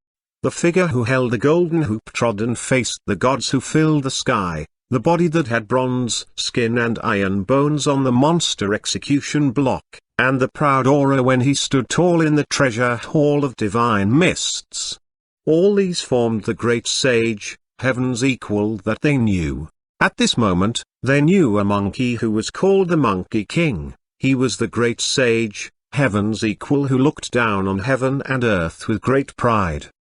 The figure who held the golden hoop trod and faced the gods who filled the sky, the body that had bronze skin and iron bones on the monster execution block, and the proud aura when he stood tall in the treasure hall of divine mists. All these formed the great sage, Heaven's equal that they knew. At this moment, they knew a monkey who was called the Monkey King. He was the great sage, Heaven's equal, who looked down on heaven and earth with great pride.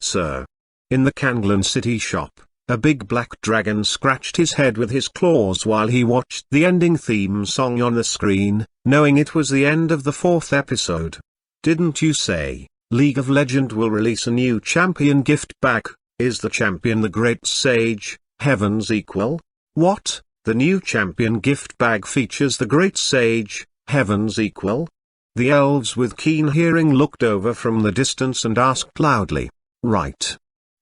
Sir. In the Kanglan City shop, a big black dragon scratched his head with his claws while he watched the ending theme song on the screen, knowing it was the end of the 4th episode. Didn't you say, League of Legends will release a new champion gift bag? Is the champion the great sage, Heaven's equal? What? The new champion gift bag features the great sage, Heaven's equal? The elves with keen hearing looked over from the distance and asked loudly. Right.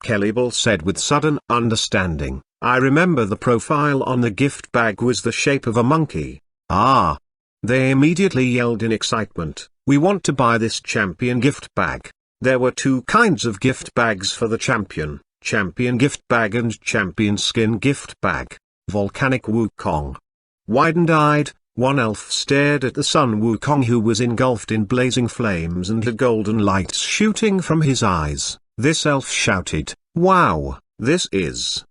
Kellybull said with sudden understanding, I remember the profile on the gift bag was the shape of a monkey. Ah. They immediately yelled in excitement, we want to buy this champion gift bag. There were two kinds of gift bags for the champion gift bag and champion skin gift bag. Volcanic Wukong. Widen-eyed, one elf stared at the Sun Wukong, who was engulfed in blazing flames and had golden lights shooting from his eyes. This elf shouted, wow, this is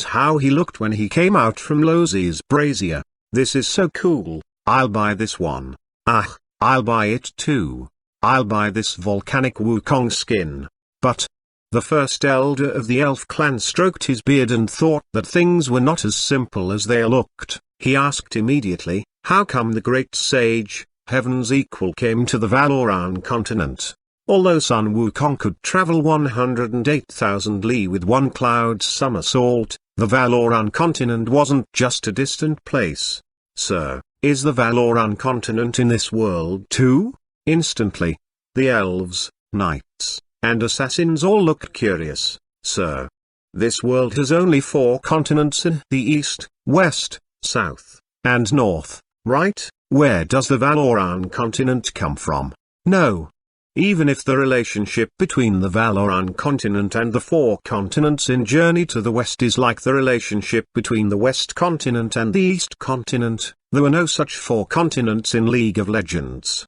how he looked when he came out from Losie's brazier. This is so cool, I'll buy this one. Ah, I'll buy it too. I'll buy this volcanic Wukong skin. But the first elder of the elf clan stroked his beard and thought that things were not as simple as they looked. He asked immediately, how come the great sage, heaven's equal, came to the Valoran continent? Although Sun Wukong could travel 108,000 li with one cloud's somersault, the Valoran continent wasn't just a distant place. Sir, is the Valoran continent in this world too? Instantly, the elves, knights, and assassins all looked curious. Sir, this world has only 4 continents in the east, west, south, and north, right? Where does the Valoran continent come from? No. Even if the relationship between the Valoran continent and the 4 continents in Journey to the West is like the relationship between the West continent and the East continent, there were no such 4 continents in League of Legends.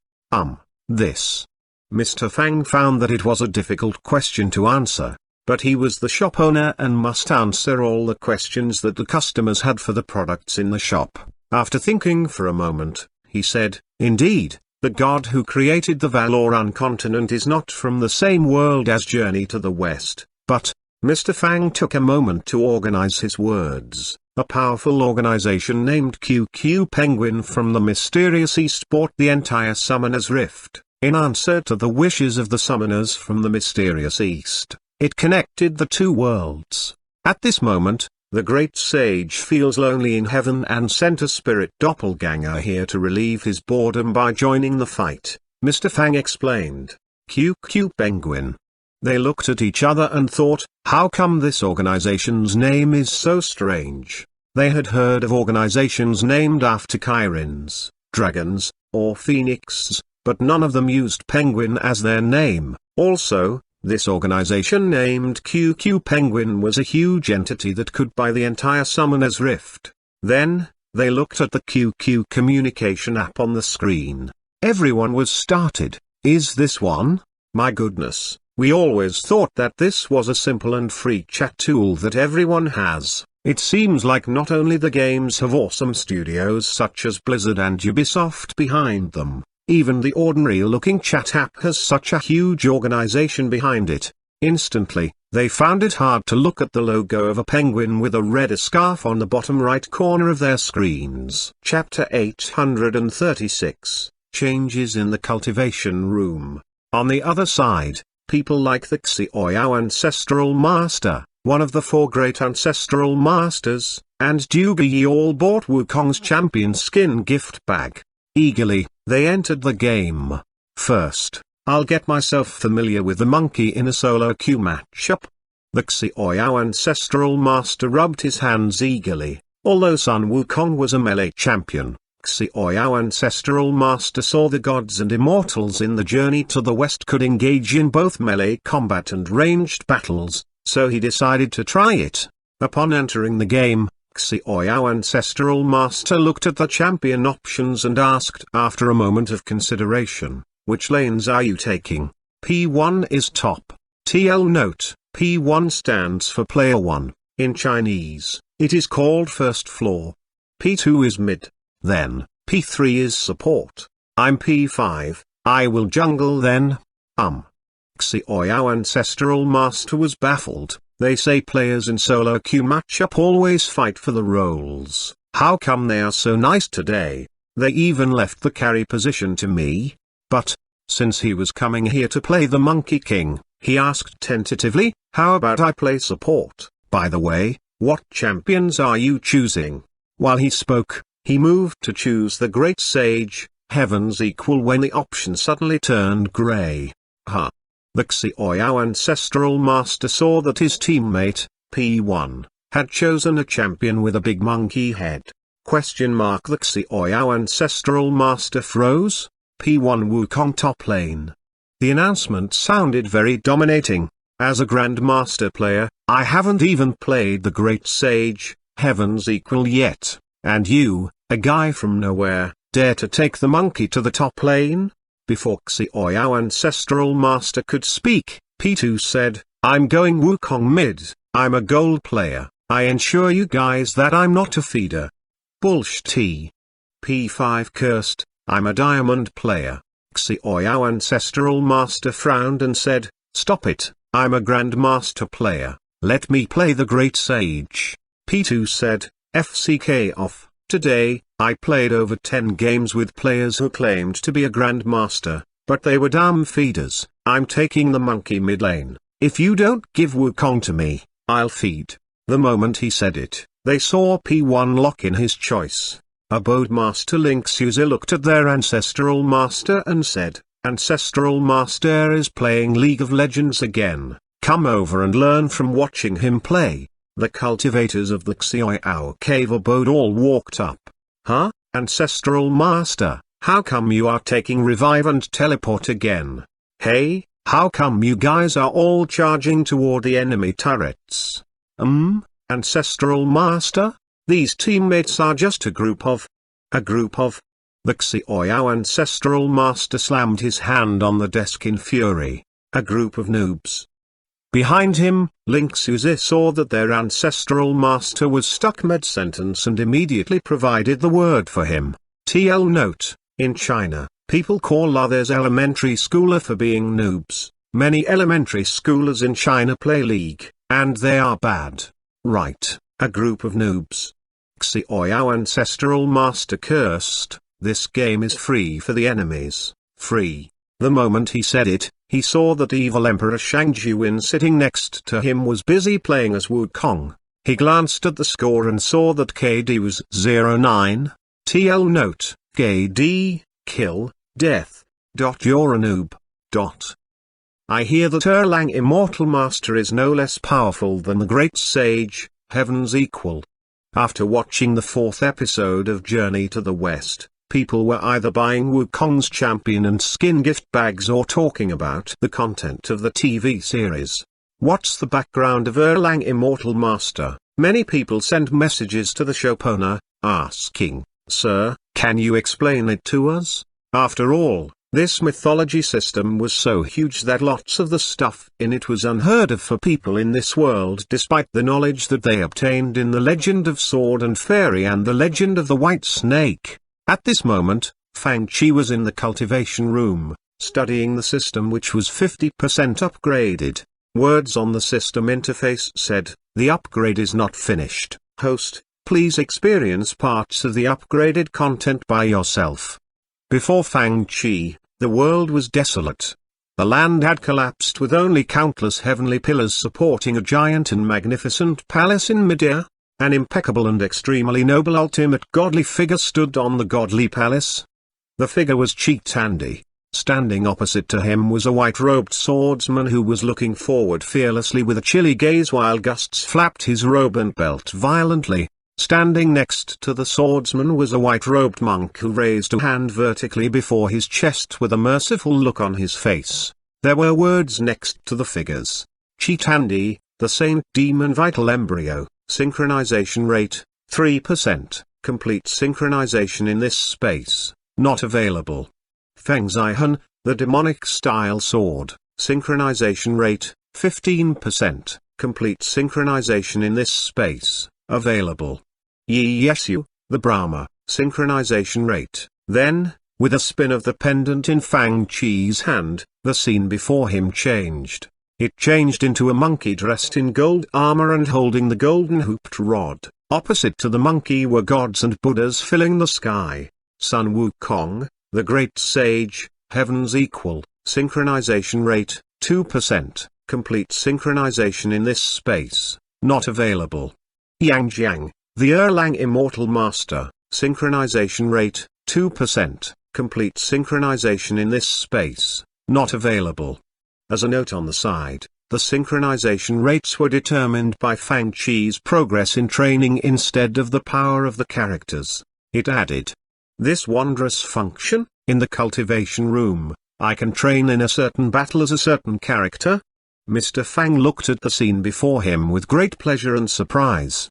This. Mr. Fang found that it was a difficult question to answer, but he was the shop owner and must answer all the questions that the customers had for the products in the shop. After thinking for a moment, he said, indeed, the god who created the Valoran continent is not from the same world as Journey to the West, but, Mr. Fang took a moment to organize his words. A powerful organization named QQ Penguin from the mysterious East bought the entire Summoner's Rift. In answer to the wishes of the summoners from the mysterious East, it connected the 2 worlds. At this moment, the great sage feels lonely in heaven and sent a spirit doppelganger here to relieve his boredom by joining the fight, Mr. Fang explained. QQ Penguin. They looked at each other and thought, how come this organization's name is so strange? They had heard of organizations named after Kyrins, dragons, or phoenixes, but none of them used penguin as their name. Also, this organization named QQ Penguin was a huge entity that could buy the entire Summoner's Rift. Then, they looked at the QQ communication app on the screen. Everyone was startled. Is this one? My goodness, we always thought that this was a simple and free chat tool that everyone has. It seems like not only the games have awesome studios such as Blizzard and Ubisoft behind them, even the ordinary-looking chat app has such a huge organization behind it. Instantly, they found it hard to look at the logo of a penguin with a red scarf on the bottom right corner of their screens. Chapter 836, Changes in the Cultivation Room. On the other side, people like the Xuanhuan Ancestral Master, one of the 4 great Ancestral Masters, and Duga Yi all bought Wukong's champion skin gift bag. Eagerly, they entered the game. First, I'll get myself familiar with the monkey in a solo queue matchup. The Xuanhuan Ancestral Master rubbed his hands eagerly. Although Sun Wukong was a melee champion, Xuanhuan Ancestral Master saw the gods and immortals in the Journey to the West could engage in both melee combat and ranged battles, so he decided to try it. Upon entering the game, Xuanhuan Ancestral Master looked at the champion options and asked after a moment of consideration, which lanes are you taking? P1 is top. TL note, P1 stands for player 1. In Chinese, it is called first floor. P2 is mid. Then, P3 is support. I'm P5, I will jungle then. Xuanhuan Ancestral Master was baffled. They say players in solo queue matchup always fight for the roles. How come they are so nice today? They even left the carry position to me. But, since he was coming here to play the Monkey King, he asked tentatively, how about I play support? By the way, what champions are you choosing? While he spoke, he moved to choose the Great Sage, heavens equal when the option suddenly turned grey. Huh. The Xuanhuan ancestral master saw that his teammate, P1, had chosen a champion with a big monkey head. The Xuanhuan ancestral master froze. P1 Wukong top lane. The announcement sounded very dominating. As a Grandmaster player, I haven't even played the Great Sage, heavens equal yet, and you, a guy from nowhere, dare to take the monkey to the top lane? Before Xuanhuan ancestral master could speak, P2 said, I'm going Wukong mid, I'm a gold player, I ensure you guys that I'm not a feeder. Bullshit. P5 cursed, I'm a diamond player. Xuanhuan ancestral master frowned and said, stop it, I'm a Grandmaster player, let me play the Great Sage. P2 said, FCK off, today, I played over 10 games with players who claimed to be a Grandmaster, but they were damn feeders. I'm taking the monkey mid lane. If you don't give Wukong to me, I'll feed. The moment he said it, they saw P1 lock in his choice. Abode Master Linksuzi looked at their Ancestral Master and said, Ancestral Master is playing League of Legends again, come over and learn from watching him play. The cultivators of the Xuanhuan cave abode all walked up. Huh, Ancestral Master, how come you are taking revive and teleport again? Hey, how come you guys are all charging toward the enemy turrets? Ancestral Master? These teammates are just a group of. The Xuanhuan ancestral master slammed his hand on the desk in fury. A group of noobs. Behind him, Linksuzi saw that their ancestral master was stuck mid-sentence and immediately provided the word for him. TL note, in China, people call others elementary schooler for being noobs. Many elementary schoolers in China play League, and they are bad. Right, a group of noobs. Xuanhuan ancestral master cursed, this game is free for the enemies, free. The moment he said it, he saw that evil Emperor Xuanhuan sitting next to him was busy playing as Wukong. He glanced at the score and saw that KD was 0-9. TL note, KD, kill, death. You're a noob. I hear that Erlang Immortal Master is no less powerful than the Great Sage, heavens equal. After watching the 4th episode of Journey to the West, people were either buying Wukong's champion and skin gift bags or talking about the content of the TV series. What's the background of Erlang Immortal Master? Many people send messages to the showrunner, asking, Sir, can you explain it to us? After all, this mythology system was so huge that lots of the stuff in it was unheard of for people in this world despite the knowledge that they obtained in the Legend of Sword and Fairy and the Legend of the White Snake. At this moment, Fang Chi was in the cultivation room, studying the system which was 50% upgraded. Words on the system interface said, the upgrade is not finished. Host, please experience parts of the upgraded content by yourself. Before Fang Chi, the world was desolate. The land had collapsed with only countless heavenly pillars supporting a giant and magnificent palace in midair. An impeccable and extremely noble ultimate godly figure stood on the godly palace. The figure was Xuanhuan. Standing opposite to him was a white-robed swordsman who was looking forward fearlessly with a chilly gaze while gusts flapped his robe and belt violently. Standing next to the swordsman was a white-robed monk who raised a hand vertically before his chest with a merciful look on his face. There were words next to the figures. Xuanhuan, the Saint Demon Vital Embryo, synchronization rate, 3%, complete synchronization in this space, not available. Feng Zihan, the Demonic Style Sword, synchronization rate, 15%, complete synchronization in this space, available. Yi Yesu, the Brahma, synchronization rate. Then, with a spin of the pendant in Fang Chi's hand, the scene before him changed. It changed into a monkey dressed in gold armor and holding the golden hooped rod. Opposite to the monkey were gods and Buddhas filling the sky. Sun Wukong, the Great Sage, heavens equal, synchronization rate, 2%, complete synchronization in this space, not available. Yang Jiang, the Erlang Immortal Master, synchronization rate, 2%, Complete synchronization in this space, not available. As a note on the side, the synchronization rates were determined by Fang Chi's progress in training instead of the power of the characters. It added, "This wondrous function, in the cultivation room, I can train in a certain battle as a certain character." Mr. Fang looked at the scene before him with great pleasure and surprise.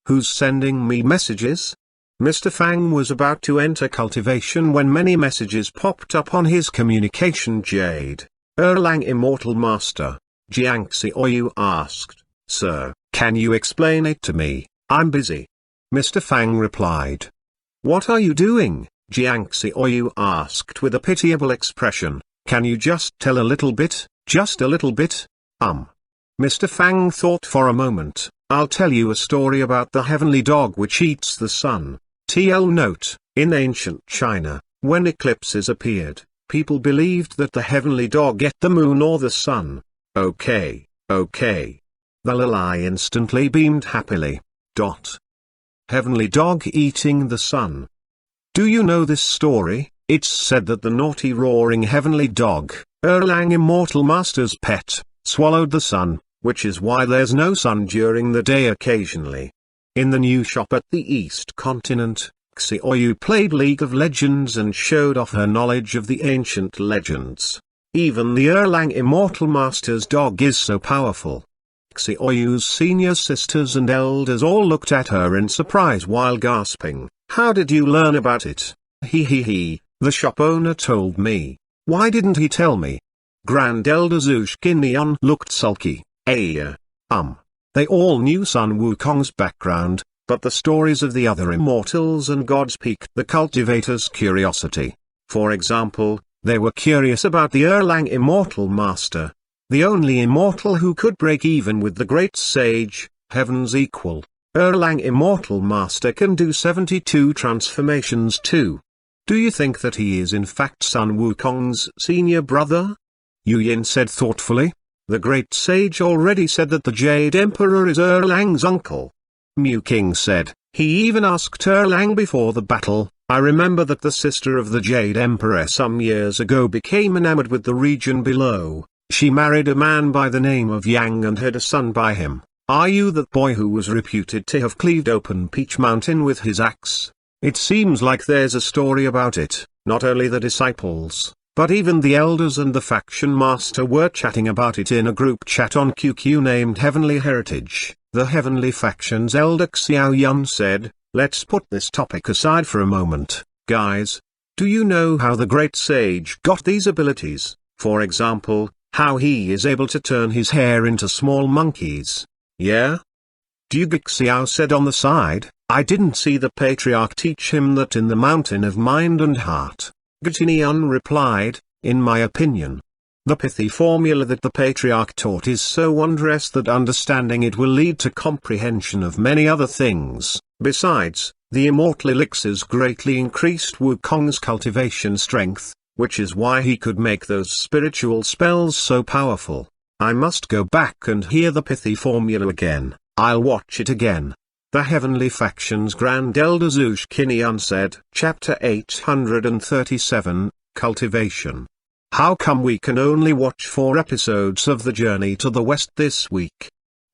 Who's sending me messages? Mr. Fang was about to enter cultivation when many messages popped up on his communication jade. Erlang Immortal Master, Jiangxi Oyu asked, "Sir, can you explain it to me? I'm busy." Mr. Fang replied. "What are you doing?" Jiangxi Oyu asked with a pitiable expression. "Can you just tell a little bit, just a little bit?" Mr. Fang thought for a moment. "I'll tell you a story about the heavenly dog which eats the sun." TL note, in ancient China, when eclipses appeared, people believed that the heavenly dog ate the moon or the sun. Okay. The Lalai instantly beamed happily. Heavenly dog eating the sun. Do you know this story? It's said that the naughty roaring heavenly dog, Erlang Immortal Master's pet, swallowed the sun, which is why there's no sun during the day occasionally. In the new shop at the East Continent, Xiaoyu played League of Legends and showed off her knowledge of the ancient legends. Even the Erlang Immortal Master's dog is so powerful. Xiaoyu's senior sisters and elders all looked at her in surprise while gasping. "How did you learn about it?" The shop owner told me. "Why didn't he tell me?" Grand Elder Xuanhuan looked sulky. They all knew Sun Wukong's background, but the stories of the other immortals and gods piqued the cultivator's curiosity. For example, they were curious about the Erlang Immortal Master, the only immortal who could break even with the great sage, heaven's equal. Erlang Immortal Master can do 72 transformations too. Do you think that he is in fact Sun Wukong's senior brother? Yu Yin said thoughtfully. The great sage already said that the Jade Emperor is Erlang's uncle. Mu King said, he even asked Erlang before the battle. I remember that the sister of the Jade Emperor some years ago became enamored with the region below. She married a man by the name of Yang and had a son by him. Are you that boy who was reputed to have cleaved open Peach Mountain with his axe? It seems like there's a story about it. Not only the disciples, but even the elders and the faction master were chatting about it in a group chat on QQ named Heavenly Heritage. The Heavenly Faction's elder Xuanhuan said, let's put this topic aside for a moment, guys. Do you know how the great sage got these abilities? For example, how he is able to turn his hair into small monkeys. Yeah? Dugik Xiao said on the side, I didn't see the patriarch teach him that in the mountain of mind and heart. Gajinian replied, in my opinion, the pithy formula that the patriarch taught is so wondrous that understanding it will lead to comprehension of many other things. Besides, the immortal elixirs greatly increased Wukong's cultivation strength, which is why he could make those spiritual spells so powerful. I must go back and hear the pithy formula again. I'll watch it again. The Heavenly Faction's Grand Elder Xuanhuan said, Chapter 837, Cultivation. How come we can only watch 4 episodes of The Journey to the West this week?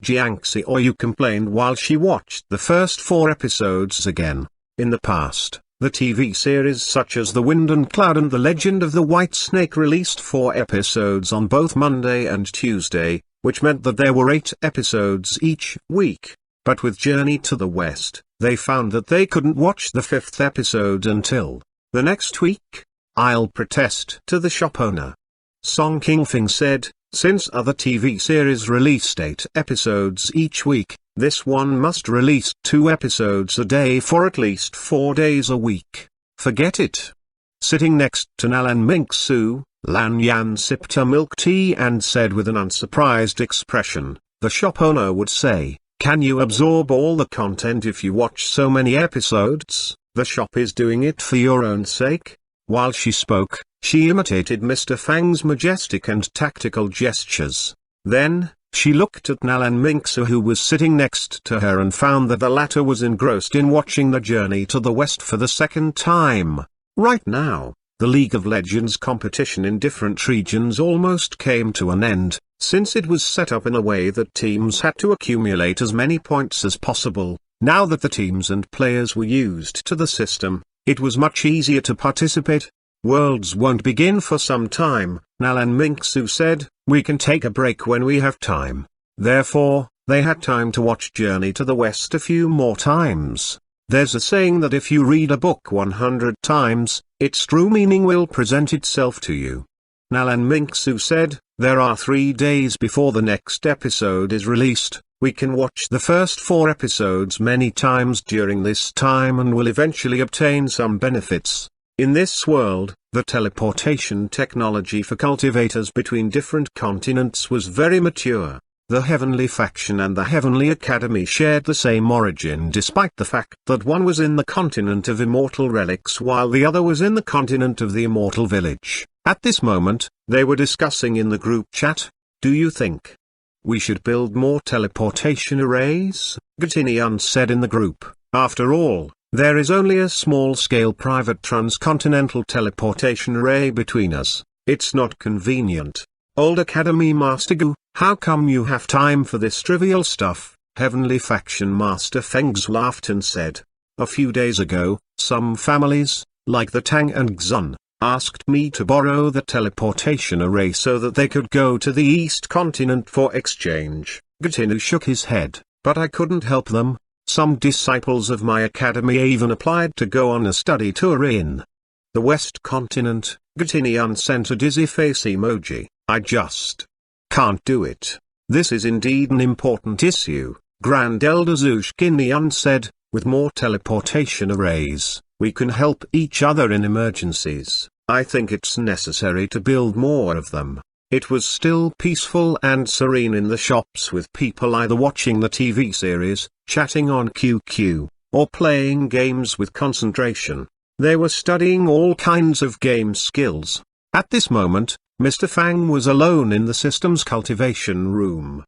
Jiangxi Oyu complained while she watched the first 4 episodes again. In the past, the TV series such as The Wind and Cloud and The Legend of the White Snake released 4 episodes on both Monday and Tuesday, which meant that there were 8 episodes each week. But with Journey to the West, they found that they couldn't watch the 5th episode until the next week. I'll protest to the shop owner. Song Kingfing said, since other TV series released 8 episodes each week, this one must release 2 episodes a day for at least 4 days a week. Forget it. Sitting next to Nalan Mingsu, Lan Yan sipped her milk tea and said with an unsurprised expression, the shop owner would say, can you absorb all the content if you watch so many episodes? The shop is doing it for your own sake. While she spoke, she imitated Mr. Fang's majestic and tactical gestures. Then, she looked at Nalan Mingsu who was sitting next to her and found that the latter was engrossed in watching The Journey to the West for the second time. Right now, the League of Legends competition in different regions almost came to an end, since it was set up in a way that teams had to accumulate as many points as possible. Now that the teams and players were used to the system, it was much easier to participate. Worlds won't begin for some time, Nalan Minksu said. We can take a break when we have time. Therefore, they had time to watch Journey to the West a few more times. There's a saying that if you read a book 100 times, its true meaning will present itself to you. Nalan Minksu said, there are 3 days before the next episode is released. We can watch the first 4 episodes many times during this time and will eventually obtain some benefits. In this world, the teleportation technology for cultivators between different continents was very mature. The Heavenly Faction and the Heavenly Academy shared the same origin despite the fact that one was in the continent of Immortal Relics while the other was in the continent of the Immortal Village. At this moment, they were discussing in the group chat, do you think we should build more teleportation arrays? Gatinian said in the group, after all, there is only a small-scale private transcontinental teleportation array between us. It's not convenient. Old Academy Master Gu, how come you have time for this trivial stuff? Heavenly Faction Master Fengz laughed and said, a few days ago, some families, like the Tang and Xun, asked me to borrow the teleportation array so that they could go to the East Continent for exchange. Gatinu shook his head, but I couldn't help them. Some disciples of my academy even applied to go on a study tour in the West Continent. Gatinian sent a dizzy face emoji. I just can't do it. This is indeed an important issue, Grand Elder Zushkinian said. With more teleportation arrays, we can help each other in emergencies. I think it's necessary to build more of them. It was still peaceful and serene in the shops with people either watching the TV series, chatting on QQ, or playing games with concentration. They were studying all kinds of game skills. At this moment, Mr. Fang was alone in the system's cultivation room.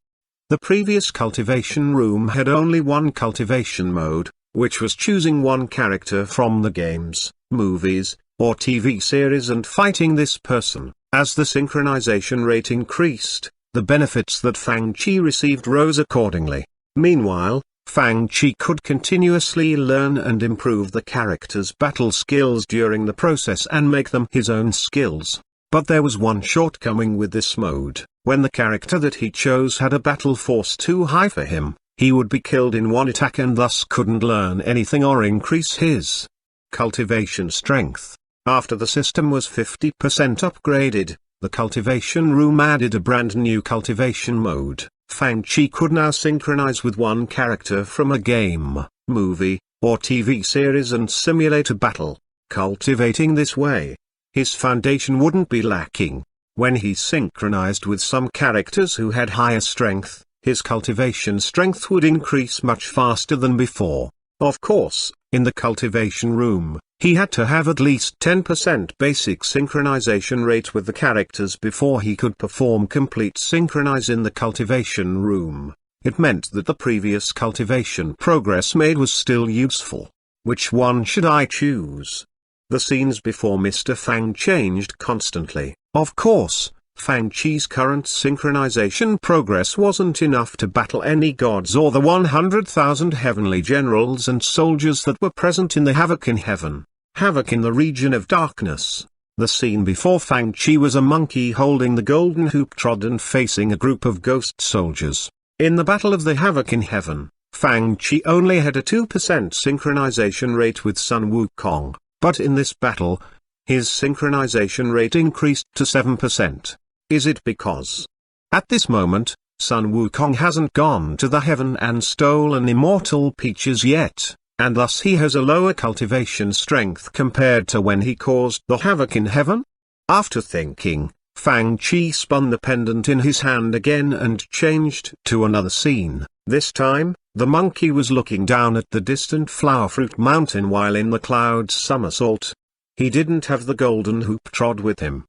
The previous cultivation room had only one cultivation mode, which was choosing one character from the games, movies, or TV series and fighting this person. As the synchronization rate increased, the benefits that Fang Chi received rose accordingly. Meanwhile, Fang Chi could continuously learn and improve the character's battle skills during the process and make them his own skills. But there was one shortcoming with this mode. When the character that he chose had a battle force too high for him, he would be killed in one attack and thus couldn't learn anything or increase his cultivation strength. After the system was 50% upgraded, the cultivation room added a brand new cultivation mode. Fang Chi could now synchronize with one character from a game, movie, or TV series and simulate a battle. Cultivating this way, his foundation wouldn't be lacking. When he synchronized with some characters who had higher strength, his cultivation strength would increase much faster than before. Of course, in the cultivation room, he had to have at least 10% basic synchronization rate with the characters before he could perform complete synchronize in the cultivation room. It meant that the previous cultivation progress made was still useful. Which one should I choose? The scenes before Mr. Fang changed constantly. Of course, Fang Chi's current synchronization progress wasn't enough to battle any gods or the 100,000 heavenly generals and soldiers that were present in the Havoc in Heaven, Havoc in the region of darkness. The scene before Fang Chi was a monkey holding the golden hoop trod and facing a group of ghost soldiers. In the Battle of the Havoc in Heaven, Fang Chi only had a 2% synchronization rate with Sun Wukong, but in this battle, his synchronization rate increased to 7%. Is it because at this moment, Sun Wukong hasn't gone to the heaven and stolen immortal peaches yet, and thus he has a lower cultivation strength compared to when he caused the havoc in heaven? After thinking, Fang Chi spun the pendant in his hand again and changed to another scene. This time, the monkey was looking down at the distant flower fruit mountain while in the cloud's somersault. He didn't have the golden hoop trod with him.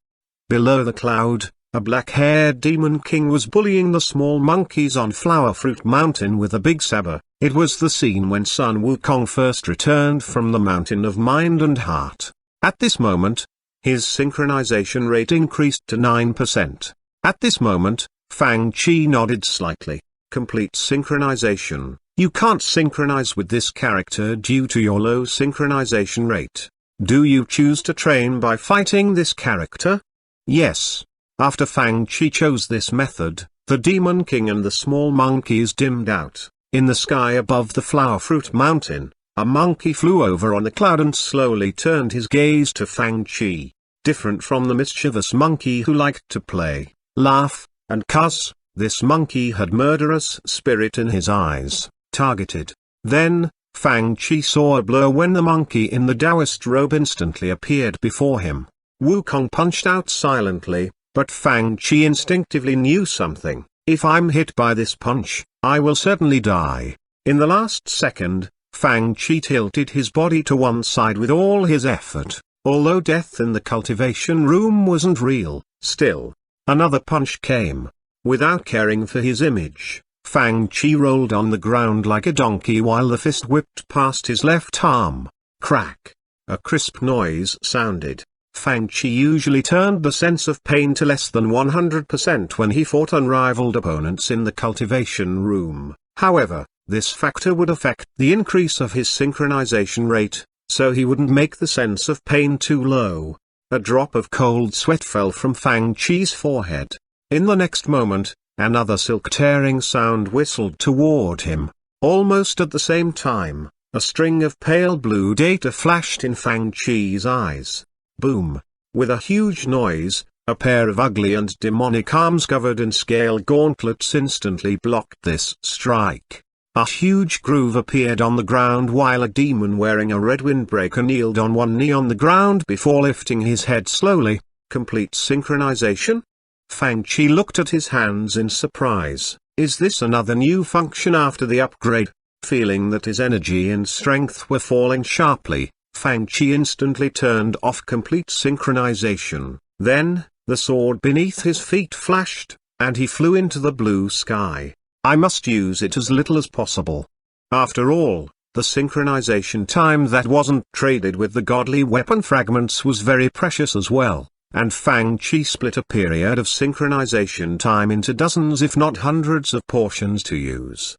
Below the cloud, a black-haired demon king was bullying the small monkeys on Flower Fruit Mountain with a big saber. It was the scene when Sun Wukong first returned from the Mountain of Mind and Heart. At this moment, his synchronization rate increased to 9%. At this moment, Fang Chi nodded slightly. Complete synchronization. You can't synchronize with this character due to your low synchronization rate. Do you choose to train by fighting this character? Yes. After Fang Chi chose this method, the Demon King and the small monkeys dimmed out. In the sky above the flower fruit mountain, a monkey flew over on a cloud and slowly turned his gaze to Fang Chi. Different from the mischievous monkey who liked to play, laugh, and cuss, this monkey had murderous spirit in his eyes, targeted. Then, Fang Chi saw a blur when the monkey in the Taoist robe instantly appeared before him. Wukong punched out silently, but Fang Chi instinctively knew something. If I'm hit by this punch, I will certainly die. In the last second, Fang Chi tilted his body to one side with all his effort. Although death in the cultivation room wasn't real, still, another punch came. Without caring for his image, Fang Chi rolled on the ground like a donkey while the fist whipped past his left arm. Crack! A crisp noise sounded. Fang Chi usually turned the sense of pain to less than 100% when he fought unrivaled opponents in the cultivation room. However, this factor would affect the increase of his synchronization rate, so he wouldn't make the sense of pain too low. A drop of cold sweat fell from Fang Chi's forehead. In the next moment, another silk-tearing sound whistled toward him. Almost at the same time, a string of pale blue data flashed in Fang Chi's eyes. Boom! With a huge noise, a pair of ugly and demonic arms covered in scale gauntlets instantly blocked this strike. A huge groove appeared on the ground while a demon wearing a red windbreaker kneeled on one knee on the ground before lifting his head slowly. Complete synchronization? Fang Chi looked at his hands in surprise. Is this another new function after the upgrade? Feeling that his energy and strength were falling sharply, Fang Chi instantly turned off complete synchronization. Then, the sword beneath his feet flashed, and he flew into the blue sky. I must use it as little as possible. After all, the synchronization time that wasn't traded with the godly weapon fragments was very precious as well, and Fang Chi split a period of synchronization time into dozens if not hundreds of portions to use.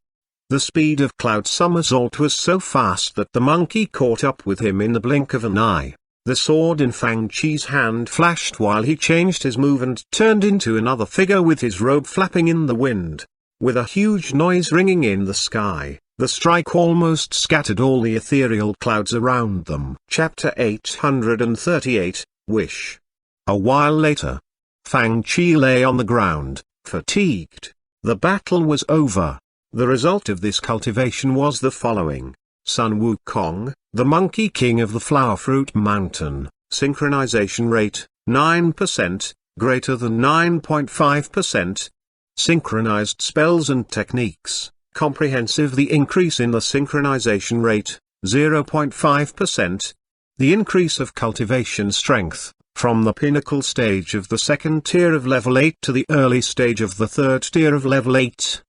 The speed of Cloud Somersault was so fast that the monkey caught up with him in the blink of an eye. The sword in Fang Chi's hand flashed while he changed his move and turned into another figure with his robe flapping in the wind. With a huge noise ringing in the sky, the strike almost scattered all the ethereal clouds around them. Chapter 838, Wish. A while later, Fang Chi lay on the ground, fatigued. The battle was over. The result of this cultivation was the following. Sun Wukong, the Monkey King of the Flower Fruit Mountain, synchronization rate, 9%, greater than 9.5%. Synchronized spells and techniques, comprehensive. The increase in the synchronization rate, 0.5%. The increase of cultivation strength, from the pinnacle stage of the second tier of level 8 to the early stage of the third tier of level 8.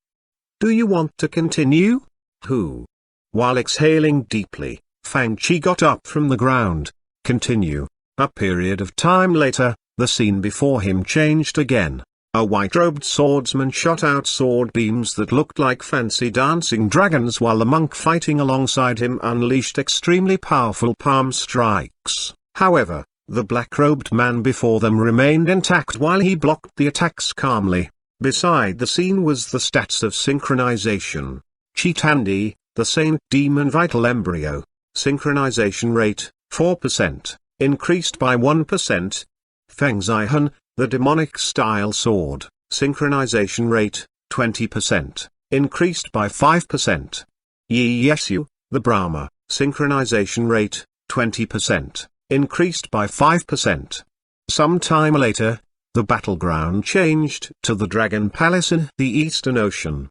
Do you want to continue? Who? While exhaling deeply, Fang Chi got up from the ground. Continue. A period of time later, the scene before him changed again. A white-robed swordsman shot out sword beams that looked like fancy dancing dragons while the monk fighting alongside him unleashed extremely powerful palm strikes. However, the black-robed man before them remained intact while he blocked the attacks calmly. Beside the scene was the stats of synchronization. Chitandi, the Saint Demon Vital Embryo, synchronization rate, 4%, increased by 1%. Feng Zihan, the Demonic Style Sword, synchronization rate, 20%, increased by 5%. Yi Yesu, the Brahma, synchronization rate, 20%, increased by 5%. Some time later, the battleground changed to the Dragon Palace in the Eastern Ocean.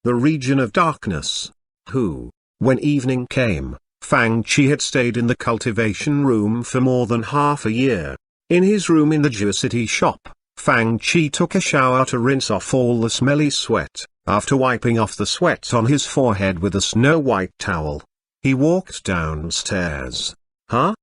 The region of darkness. When evening came, Fang Chi had stayed in the cultivation room for more than half a year. In his room in the Geocity shop, Fang Chi took a shower to rinse off all the smelly sweat. After wiping off the sweat on his forehead with a snow-white towel, he walked downstairs. Huh?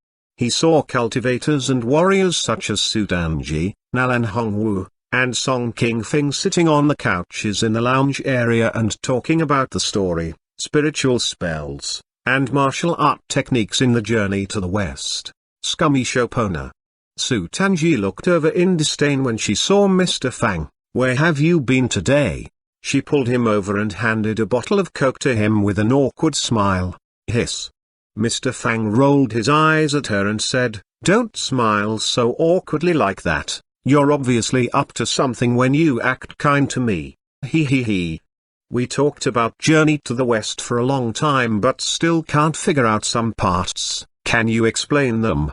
He saw cultivators and warriors such as Sudanji, Nalan Hongwu, and Song King Fing sitting on the couches in the lounge area and talking about the story, spiritual spells, and martial art techniques in the journey to the west. Scummy Shopona. Su Tanji looked over in disdain when she saw Mr. Fang. "Where have you been today?" She pulled him over and handed a bottle of Coke to him with an awkward smile. Hiss. Mr. Fang rolled his eyes at her and said, "Don't smile so awkwardly like that. You're obviously up to something when you act kind to me. He. We talked about Journey to the West for a long time but still can't figure out some parts. Can you explain them?"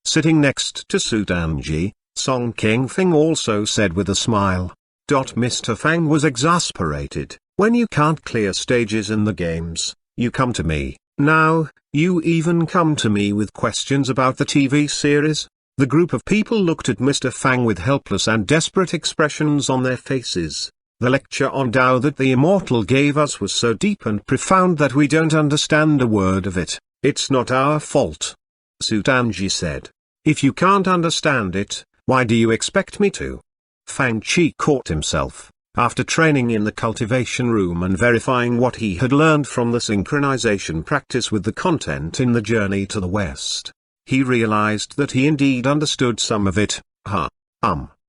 Sitting next to Sudanji, Song King Fing also said with a smile. Mr. Fang was exasperated. "When you can't clear stages in the games, you come to me. Now, you even come to me with questions about the TV series?" The group of people looked at Mr. Fang with helpless and desperate expressions on their faces. "The lecture on Tao that the Immortal gave us was so deep and profound that we don't understand a word of it. It's not our fault," Sudanji said. "If you can't understand it, why do you expect me to?" Fang Chi caught himself. After training in the cultivation room and verifying what he had learned from the synchronization practice with the content in the Journey to the West, he realized that he indeed understood some of it.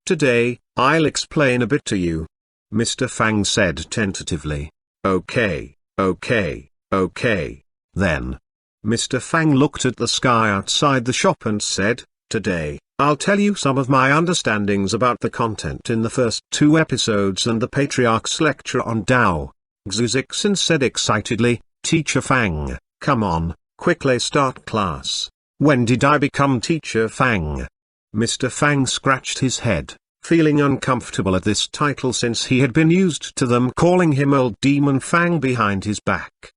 Today, I'll explain a bit to you," Mr. Fang said tentatively. Okay. Then, Mr. Fang looked at the sky outside the shop and said, "Today, I'll tell you some of my understandings about the content in the first 2 episodes and the Patriarch's lecture on Tao." Xuzixin said excitedly, "Teacher Fang, come on, quickly start class." "When did I become Teacher Fang?" Mr. Fang scratched his head, feeling uncomfortable at this title since he had been used to them calling him Old Demon Fang behind his back.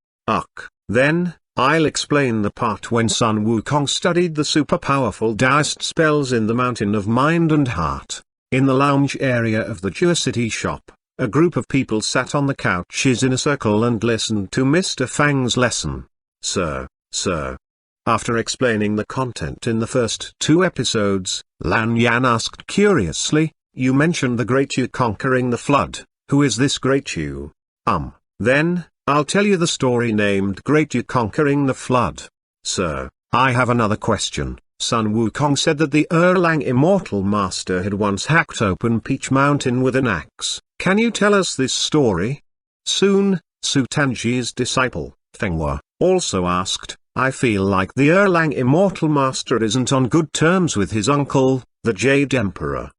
Then, I'll explain the part when Sun Wukong studied the super-powerful Taoist spells in the Mountain of Mind and Heart." In the lounge area of the Jua City shop, a group of people sat on the couches in a circle and listened to Mr. Fang's lesson. Sir. After explaining the content in the first 2 episodes, Lan Yan asked curiously, "You mentioned the Great Yu conquering the flood. Who is this Great Yu?" Then, I'll tell you the story named Great Yu Conquering the Flood. Sir, I have another question. Sun Wukong said that the Erlang Immortal Master had once hacked open Peach Mountain with an axe. Can you tell us this story? Soon, Su Tanji's disciple, Fenghua, also asked, I feel like the Erlang Immortal Master isn't on good terms with his uncle, the Jade Emperor.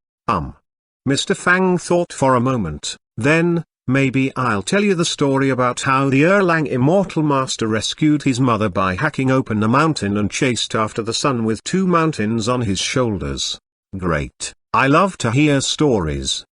Mr. Fang thought for a moment, then, maybe I'll tell you the story about how the Erlang Immortal Master rescued his mother by hacking open a mountain and chased after the sun with 2 mountains on his shoulders. Great, I love to hear stories.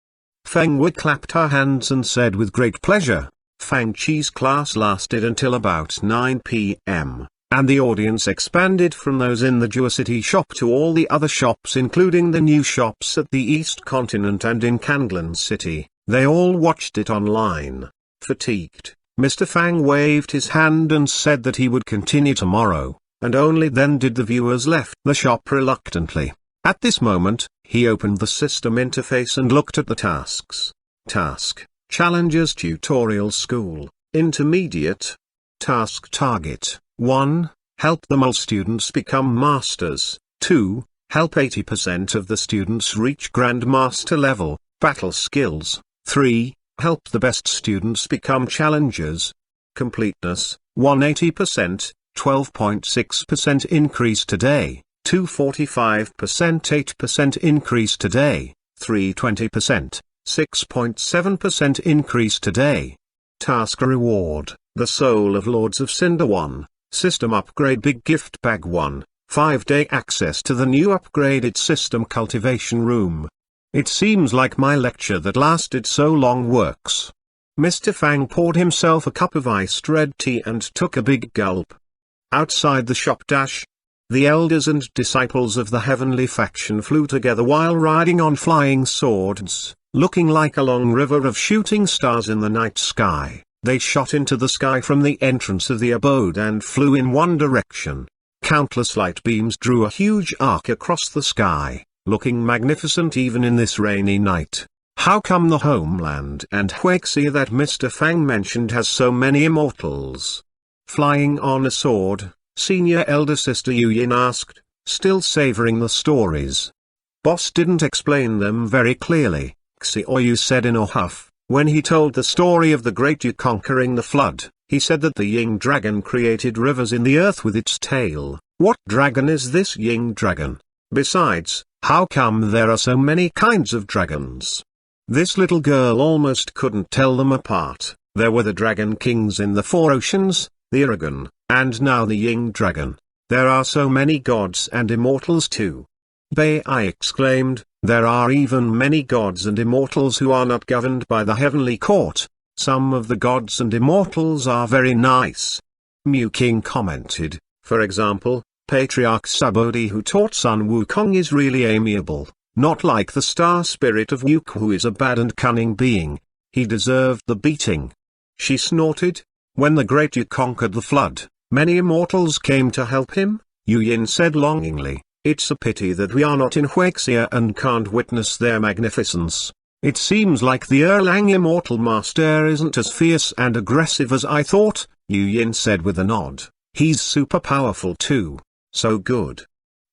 Fenghua clapped her hands and said with great pleasure. Fang Chi's class lasted until about 9 p.m., and the audience expanded from those in the Jua City shop to all the other shops including the new shops at the East Continent and in Kanglan City. They all watched it online. Fatigued, Mr. Fang waved his hand and said that he would continue tomorrow, and only then did the viewers left the shop reluctantly. At this moment, he opened the system interface and looked at the tasks. Task: Challenges Tutorial School, Intermediate. Task Target: 1. Help the mole students become masters. 2. Help 80% of the students reach Grandmaster level, battle skills. 3. Help the best students become challengers. Completeness: 180%, 12.6% increase today. 245%, 8% increase today. 320%, 6.7% increase today. Task Reward: The Soul of Lords of Cinder 1. System Upgrade Big Gift Bag 1. 5-day access to the new upgraded System Cultivation Room. It seems like my lecture that lasted so long works. Mr. Fang poured himself a cup of iced red tea and took a big gulp. Outside the shop the elders and disciples of the heavenly faction flew together while riding on flying swords, looking like a long river of shooting stars in the night sky. They shot into the sky from the entrance of the abode and flew in one direction. Countless light beams drew a huge arc across the sky, looking magnificent even in this rainy night. How come the homeland and Huaxia that Mr. Fang mentioned has so many immortals? Flying on a sword, senior elder sister Yu Yin asked, still savoring the stories. Boss didn't explain them very clearly, Xiaoyu said in a huff. When he told the story of the Great Yu conquering the flood, he said that the Ying dragon created rivers in the earth with its tail. What dragon is this Ying dragon? Besides, how come there are so many kinds of dragons? This little girl almost couldn't tell them apart. There were the dragon kings in the four oceans, the Aragon, and now the Ying dragon. There are so many gods and immortals too. Bei exclaimed, there are even many gods and immortals who are not governed by the heavenly court. Some of the gods and immortals are very nice. Mu King commented, for example, Patriarch Subodhi who taught Sun Wukong is really amiable, not like the star spirit of Nuke who is a bad and cunning being. He deserved the beating. She snorted. When the Great Yu conquered the flood, many immortals came to help him, Yu Yin said longingly. It's a pity that we are not in Huaxia and can't witness their magnificence. It seems like the Erlang Immortal Master isn't as fierce and aggressive as I thought, Yu Yin said with a nod. He's super powerful too. So good.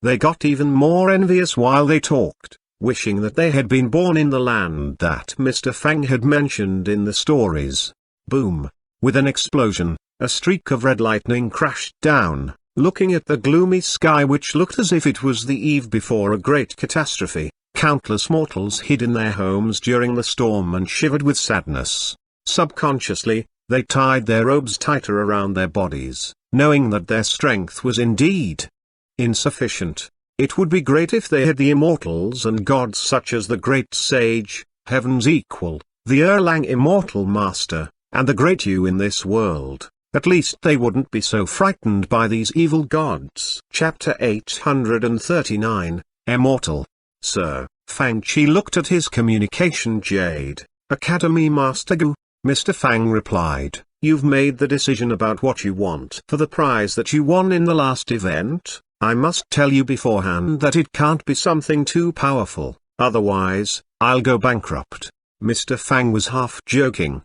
They got even more envious while they talked, wishing that they had been born in the land that Mr. Fang had mentioned in the stories. Boom. With an explosion, a streak of red lightning crashed down, looking at the gloomy sky which looked as if it was the eve before a great catastrophe. Countless mortals hid in their homes during the storm and shivered with sadness. Subconsciously, they tied their robes tighter around their bodies, knowing that their strength was indeed insufficient. It would be great if they had the immortals and gods such as the great sage, heaven's equal, the Erlang Immortal Master, and the Great Yu in this world. At least they wouldn't be so frightened by these evil gods. Chapter 839, Immortal. Sir, Fang Chi looked at his communication jade. Academy Master Gu, Mr. Fang replied, you've made the decision about what you want for the prize that you won in the last event. I must tell you beforehand that it can't be something too powerful, otherwise, I'll go bankrupt. Mr. Fang was half joking.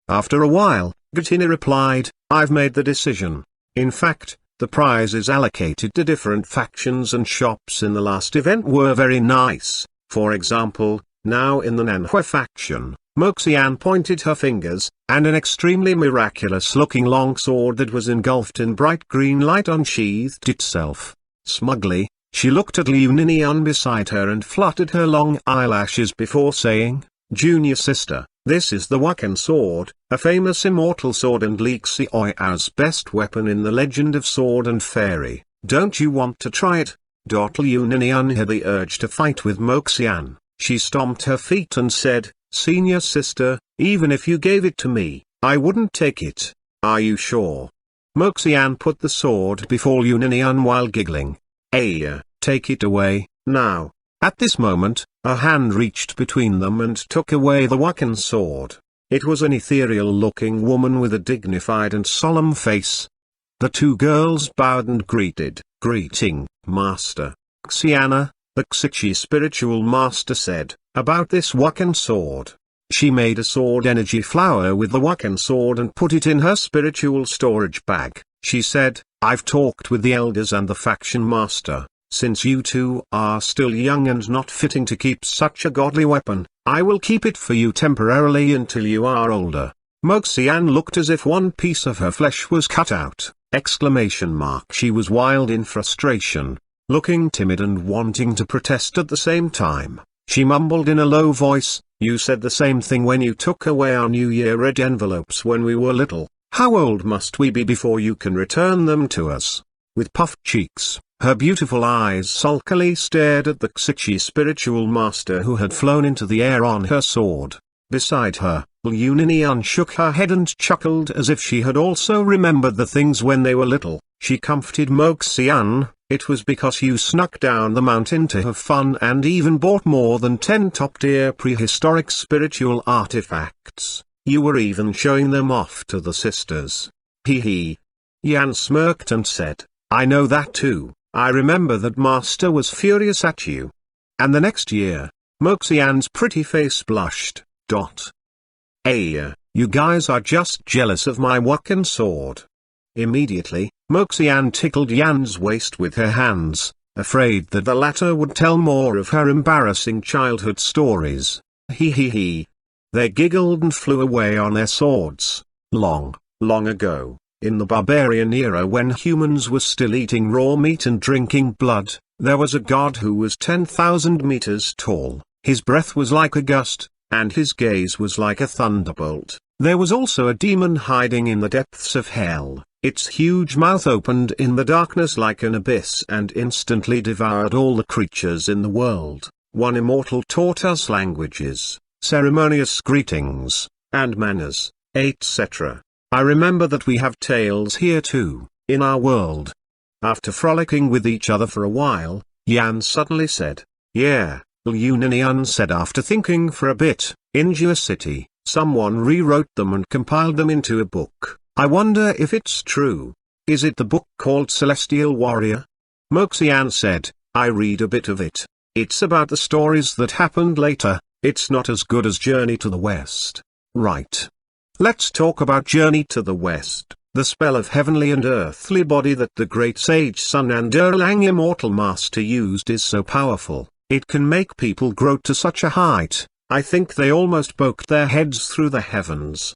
After a while, Gutina replied, I've made the decision. In fact, the prizes allocated to different factions and shops in the last event were very nice. For example, now in the Nanhua faction, Moxian pointed her fingers, and an extremely miraculous-looking longsword that was engulfed in bright green light unsheathed itself. Smugly, she looked at Liu Ninian beside her and fluttered her long eyelashes before saying, Junior sister, this is the Wakan sword, a famous immortal sword and Li Xiaoya's best weapon in the legend of Sword and Fairy. Don't you want to try it? Liu Ninian had the urge to fight with Moxian. She stomped her feet and said, Senior sister, even if you gave it to me, I wouldn't take it. Are you sure? Moxian put the sword before Liu Ninian while giggling. Take it away, now. At this moment, a hand reached between them and took away the Wakan sword. It was an ethereal-looking woman with a dignified and solemn face. The two girls bowed and greeted. Greeting, Master. Xiana, the Xiqi spiritual master said, about this Wakan sword. She made a sword energy flower with the Wakan sword and put it in her spiritual storage bag. She said, I've talked with the elders and the faction master. Since you two are still young and not fitting to keep such a godly weapon, I will keep it for you temporarily until you are older. Moxian looked as if one piece of her flesh was cut out. ! She was wild in frustration, looking timid and wanting to protest at the same time. She mumbled in a low voice, you said the same thing when you took away our New Year red envelopes when we were little. How old must we be before you can return them to us? With puffed cheeks, her beautiful eyes sulkily stared at the Xiqi spiritual master who had flown into the air on her sword. Beside her, Liu Ninian shook her head and chuckled as if she had also remembered the things when they were little. She comforted Moxian, it was because you snuck down the mountain to have fun and even bought more than 10 top-tier prehistoric spiritual artifacts. You were even showing them off to the sisters. Hee hee. Yan smirked and said, I know that too. I remember that Master was furious at you. And the next year, Moxian's pretty face blushed. You guys are just jealous of my Wakan sword. Immediately, Moxian tickled Yan's waist with her hands, afraid that the latter would tell more of her embarrassing childhood stories. He. They giggled and flew away on their swords. Long, long ago, in the barbarian era when humans were still eating raw meat and drinking blood, there was a god who was 10,000 meters tall. His breath was like a gust, and his gaze was like a thunderbolt. There was also a demon hiding in the depths of hell. Its huge mouth opened in the darkness like an abyss and instantly devoured all the creatures in the world. One immortal taught us languages, ceremonious greetings, and manners, etc. I remember that we have tales here too, in our world. After frolicking with each other for a while, Yan suddenly said, "Yeah." Yunanian said after thinking for a bit, "Ingenuity, someone rewrote them and compiled them into a book. I wonder if it's true. Is it the book called Celestial Warrior?" Moxian said, "I read a bit of it. It's about the stories that happened later. It's not as good as Journey to the West." "Right. Let's talk about Journey to the West." The spell of heavenly and earthly body that the great sage Sun and Erlang Immortal Master used is so powerful, it can make people grow to such a height, I think they almost poked their heads through the heavens.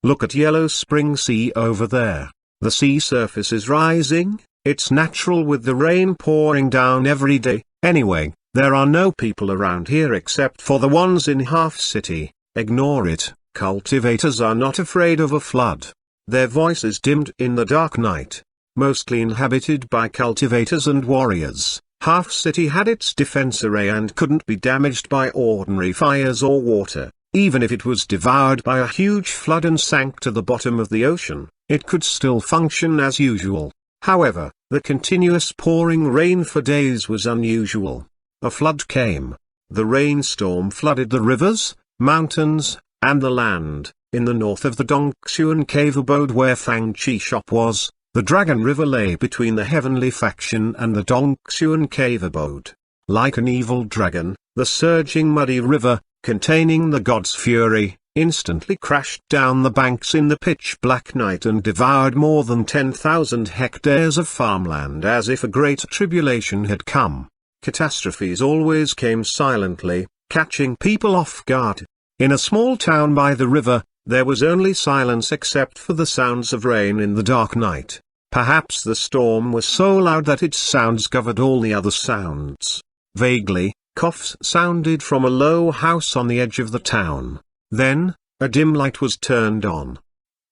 Look at Yellow Spring Sea over there. The sea surface is rising, it's natural with the rain pouring down every day. Anyway, there are no people around here except for the ones in Half City. Ignore it. Cultivators are not afraid of a flood. Their voices dimmed in the dark night. Mostly inhabited by cultivators and warriors, Half City had its defense array and couldn't be damaged by ordinary fires or water. Even if it was devoured by a huge flood and sank to the bottom of the ocean, it could still function as usual. However, the continuous pouring rain for days was unusual. A flood came. The rainstorm flooded the rivers, mountains, and the land. In the north of the Dongxuan cave abode where Fang Chi shop was, the Dragon River lay between the heavenly faction and the Dongxuan cave abode. Like an evil dragon, the surging muddy river, containing the god's fury, instantly crashed down the banks in the pitch-black night and devoured more than 10,000 hectares of farmland as if a great tribulation had come. Catastrophes always came silently, catching people off guard. In a small town by the river, there was only silence except for the sounds of rain in the dark night. Perhaps the storm was so loud that its sounds covered all the other sounds. Vaguely, coughs sounded from a low house on the edge of the town. Then, a dim light was turned on.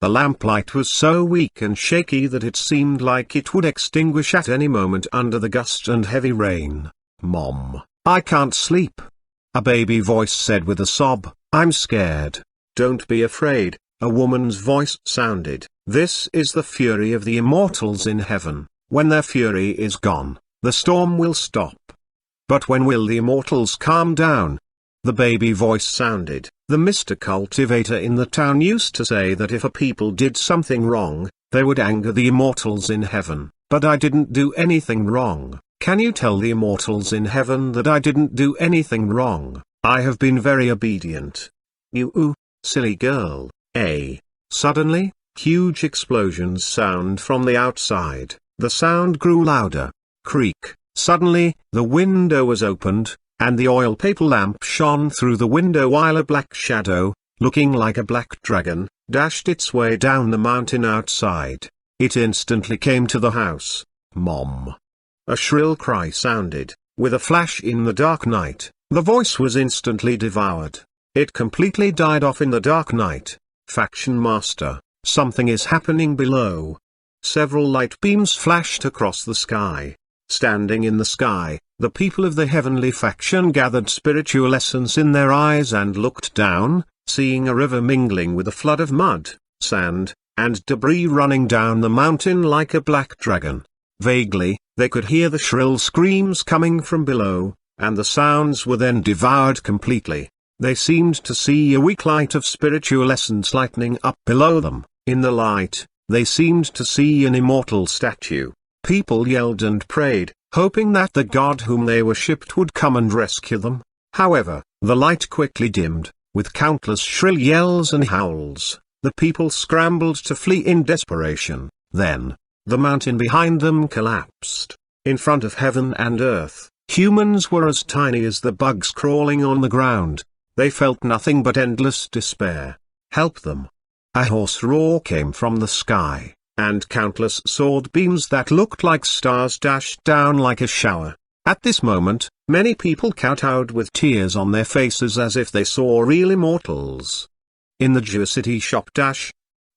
The lamplight was so weak and shaky that it seemed like it would extinguish at any moment under the gust and heavy rain. "Mom, I can't sleep," a baby voice said with a sob. "I'm scared." "Don't be afraid," a woman's voice sounded. "This is the fury of the immortals in heaven. When their fury is gone, the storm will stop." "But when will the immortals calm down?" the baby voice sounded. The Mr. Cultivator in the town used to say that if a people did something wrong, they would anger the immortals in heaven. But I didn't do anything wrong. Can you tell the immortals in heaven that I didn't do anything wrong? I have been very obedient. You silly girl, eh? Suddenly, huge explosions sound from the outside. The sound grew louder. Creak. Suddenly, the window was opened, and the oil paper lamp shone through the window while a black shadow, looking like a black dragon, dashed its way down the mountain outside. It instantly came to the house. "Mom!" A shrill cry sounded. With a flash in the dark night, the voice was instantly devoured. It completely died off in the dark night. "Faction Master, something is happening below." Several light beams flashed across the sky. Standing in the sky, the people of the heavenly faction gathered spiritual essence in their eyes and looked down, seeing a river mingling with a flood of mud, sand, and debris running down the mountain like a black dragon. Vaguely, they could hear the shrill screams coming from below, and the sounds were then devoured completely. They seemed to see a weak light of spiritual essence lightening up below them. In the light, they seemed to see an immortal statue. People yelled and prayed, hoping that the god whom they worshipped would come and rescue them. However, the light quickly dimmed. With countless shrill yells and howls, the people scrambled to flee in desperation. Then, the mountain behind them collapsed. In front of heaven and earth, humans were as tiny as the bugs crawling on the ground. They felt nothing but endless despair. Help them! A hoarse roar came from the sky, and countless sword beams that looked like stars dashed down like a shower. At this moment, many people kowtowed with tears on their faces as if they saw real immortals. In the Geocity shop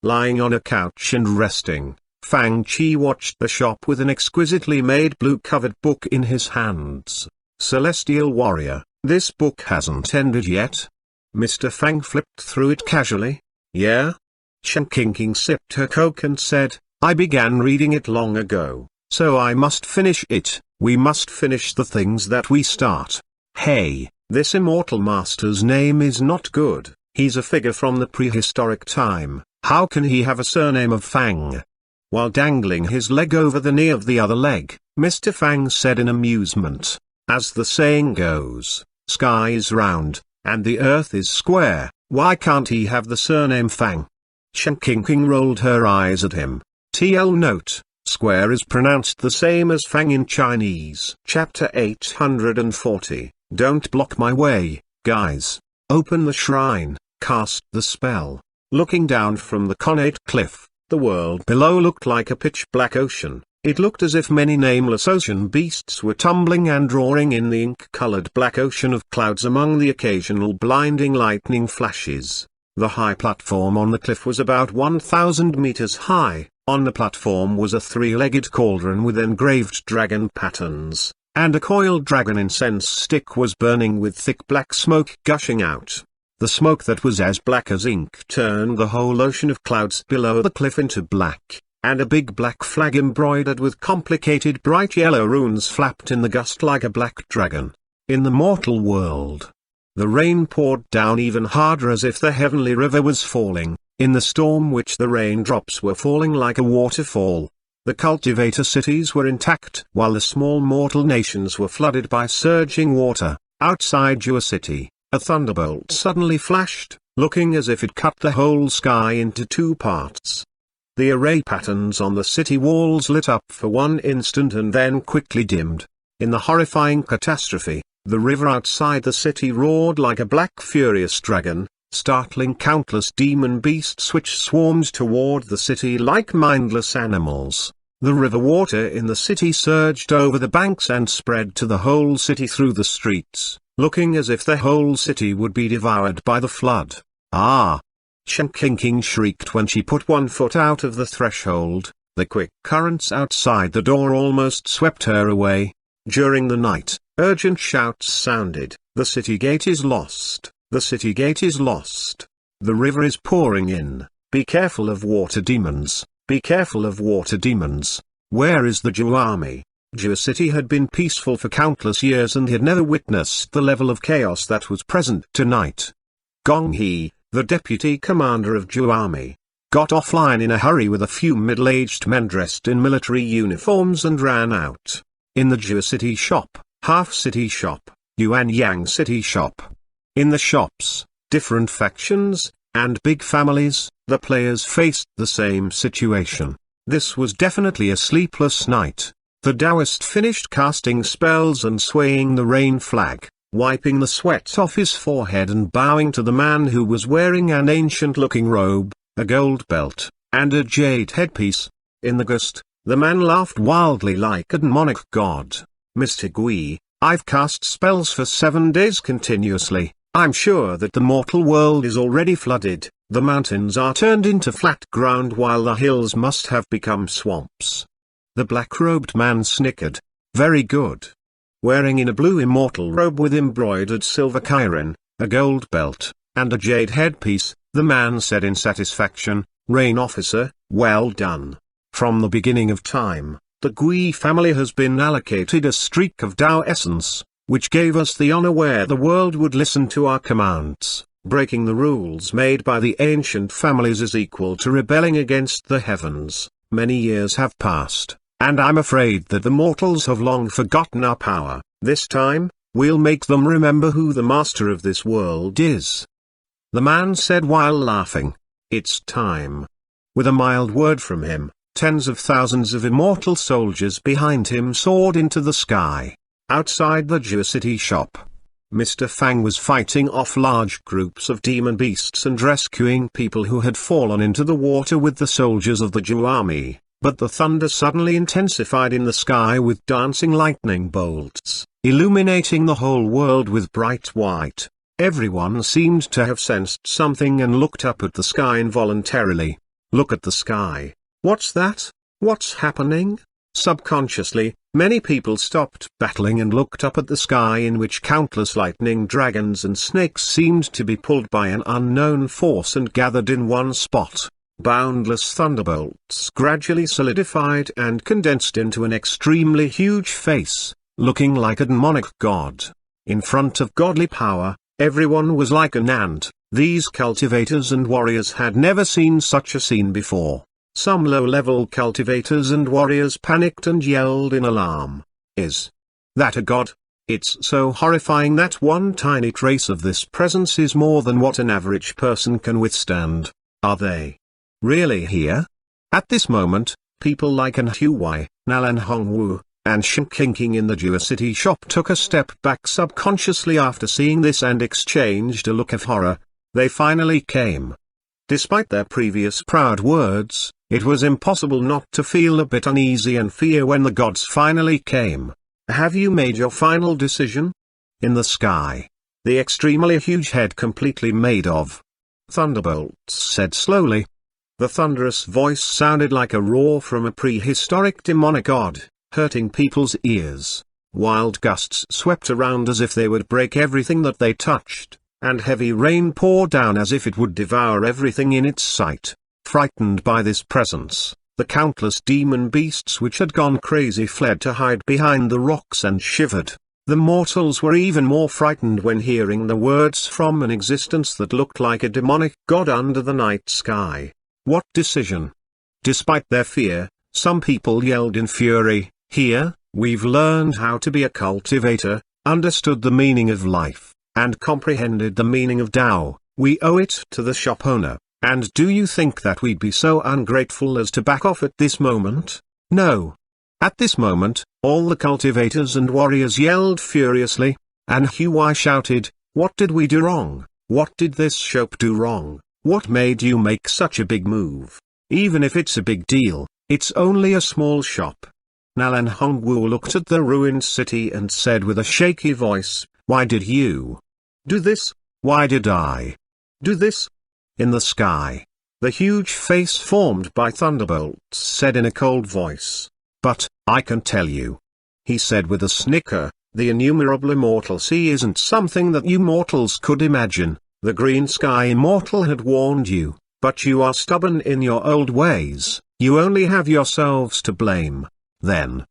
lying on a couch and resting, Fang Chi watched the shop with an exquisitely made blue-covered book in his hands. Celestial Warrior, this book hasn't ended yet. Mr. Fang flipped through it casually. Yeah? Shen Qingqing sipped her coke and said, I began reading it long ago, so I must finish it. We must finish the things that we start. Hey, this immortal master's name is not good. He's a figure from the prehistoric time. How can he have a surname of Fang? While dangling his leg over the knee of the other leg, Mr. Fang said in amusement, as the saying goes, sky is round, and the earth is square, why can't he have the surname Fang? Shen Qingqing rolled her eyes at him. TL note. Square is pronounced the same as Fang in Chinese. Chapter 840, Don't block my way, guys. Open the shrine, cast the spell. Looking down from the connate cliff, the world below looked like a pitch-black ocean. It looked as if many nameless ocean beasts were tumbling and roaring in the ink-colored black ocean of clouds among the occasional blinding lightning flashes. The high platform on the cliff was about 1,000 meters high. On the platform was a three-legged cauldron with engraved dragon patterns, and a coiled dragon incense stick was burning with thick black smoke gushing out. The smoke that was as black as ink turned the whole ocean of clouds below the cliff into black, and a big black flag embroidered with complicated bright yellow runes flapped in the gust like a black dragon. In the mortal world, the rain poured down even harder as if the heavenly river was falling. In the storm which the raindrops were falling like a waterfall. The cultivator cities were intact while the small mortal nations were flooded by surging water. Outside Geocity, a thunderbolt suddenly flashed, looking as if it cut the whole sky into two parts. The array patterns on the city walls lit up for one instant and then quickly dimmed. In the horrifying catastrophe, the river outside the city roared like a black furious dragon, startling countless demon beasts which swarmed toward the city like mindless animals. The river water in the city surged over the banks and spread to the whole city through the streets, looking as if the whole city would be devoured by the flood. Ah! Shen Qingqing shrieked when she put one foot out of the threshold. The quick currents outside the door almost swept her away. During the night, urgent shouts sounded, "The city gate is lost! The city gate is lost! The river is pouring in! Be careful of water demons! Be careful of water demons! Where is the Zhou army?" Geocity had been peaceful for countless years and had never witnessed the level of chaos that was present tonight. Gong He, the deputy commander of Zhou army, got offline in a hurry with a few middle-aged men dressed in military uniforms and ran out. In the Geocity shop, half-city shop, Yuanyang city shop. In the shops, different factions, and big families, the players faced the same situation. This was definitely a sleepless night. The Taoist finished casting spells and swaying the rain flag, wiping the sweat off his forehead and bowing to the man who was wearing an ancient-looking robe, a gold belt, and a jade headpiece. In the gust, the man laughed wildly like a demonic god. "Mr. Gui, I've cast spells for 7 days continuously. I'm sure that the mortal world is already flooded. The mountains are turned into flat ground while the hills must have become swamps." The black-robed man snickered. "Very good." Wearing in a blue immortal robe with embroidered silver chiron, a gold belt, and a jade headpiece, the man said in satisfaction, "Rain officer, well done. From the beginning of time, the Gui family has been allocated a streak of Tao essence, which gave us the honor where the world would listen to our commands. Breaking the rules made by the ancient families is equal to rebelling against the heavens. Many years have passed, and I'm afraid that the mortals have long forgotten our power. This time, we'll make them remember who the master of this world is." The man said while laughing, "It's time." With a mild word from him, tens of thousands of immortal soldiers behind him soared into the sky. Outside the Geocity shop, Mr. Fang was fighting off large groups of demon beasts and rescuing people who had fallen into the water with the soldiers of the Zhu army, but the thunder suddenly intensified in the sky with dancing lightning bolts, illuminating the whole world with bright white. Everyone seemed to have sensed something and looked up at the sky involuntarily. Look at the sky. What's that? What's happening? Subconsciously, many people stopped battling and looked up at the sky in which countless lightning dragons and snakes seemed to be pulled by an unknown force and gathered in one spot. Boundless thunderbolts gradually solidified and condensed into an extremely huge face, looking like a demonic god. In front of godly power, everyone was like an ant. These cultivators and warriors had never seen such a scene before. Some low-level cultivators and warriors panicked and yelled in alarm. Is that a god? It's so horrifying that one tiny trace of this presence is more than what an average person can withstand. Are they really here? At this moment, people like Xuanhuan, Nalan Hongwu, and Shenqingqing in the Geocity shop took a step back subconsciously after seeing this and exchanged a look of horror. They finally came. Despite their previous proud words, it was impossible not to feel a bit uneasy and fear when the gods finally came. Have you made your final decision? In the sky, the extremely huge head completely made of thunderbolts said slowly. The thunderous voice sounded like a roar from a prehistoric demonic god, hurting people's ears. Wild gusts swept around as if they would break everything that they touched, and heavy rain poured down as if it would devour everything in its sight. Frightened by this presence, the countless demon beasts which had gone crazy fled to hide behind the rocks and shivered. The mortals were even more frightened when hearing the words from an existence that looked like a demonic god under the night sky. What decision? Despite their fear, some people yelled in fury, "Here, we've learned how to be a cultivator, understood the meaning of life, and comprehended the meaning of Tao. We owe it to the shop owner. And do you think that we'd be so ungrateful as to back off at this moment? No." At this moment, all the cultivators and warriors yelled furiously, and Xuanhuan shouted, "What did we do wrong? What did this shop do wrong? What made you make such a big move? Even if it's a big deal, it's only a small shop." Nalan Hongwu looked at the ruined city and said with a shaky voice, "Why did you do this? Why did I do this?" In the sky, the huge face formed by thunderbolts said in a cold voice, "But, I can tell you," he said with a snicker, "the innumerable immortal sea isn't something that you mortals could imagine. The green sky immortal had warned you, but you are stubborn in your old ways. You only have yourselves to blame." Then,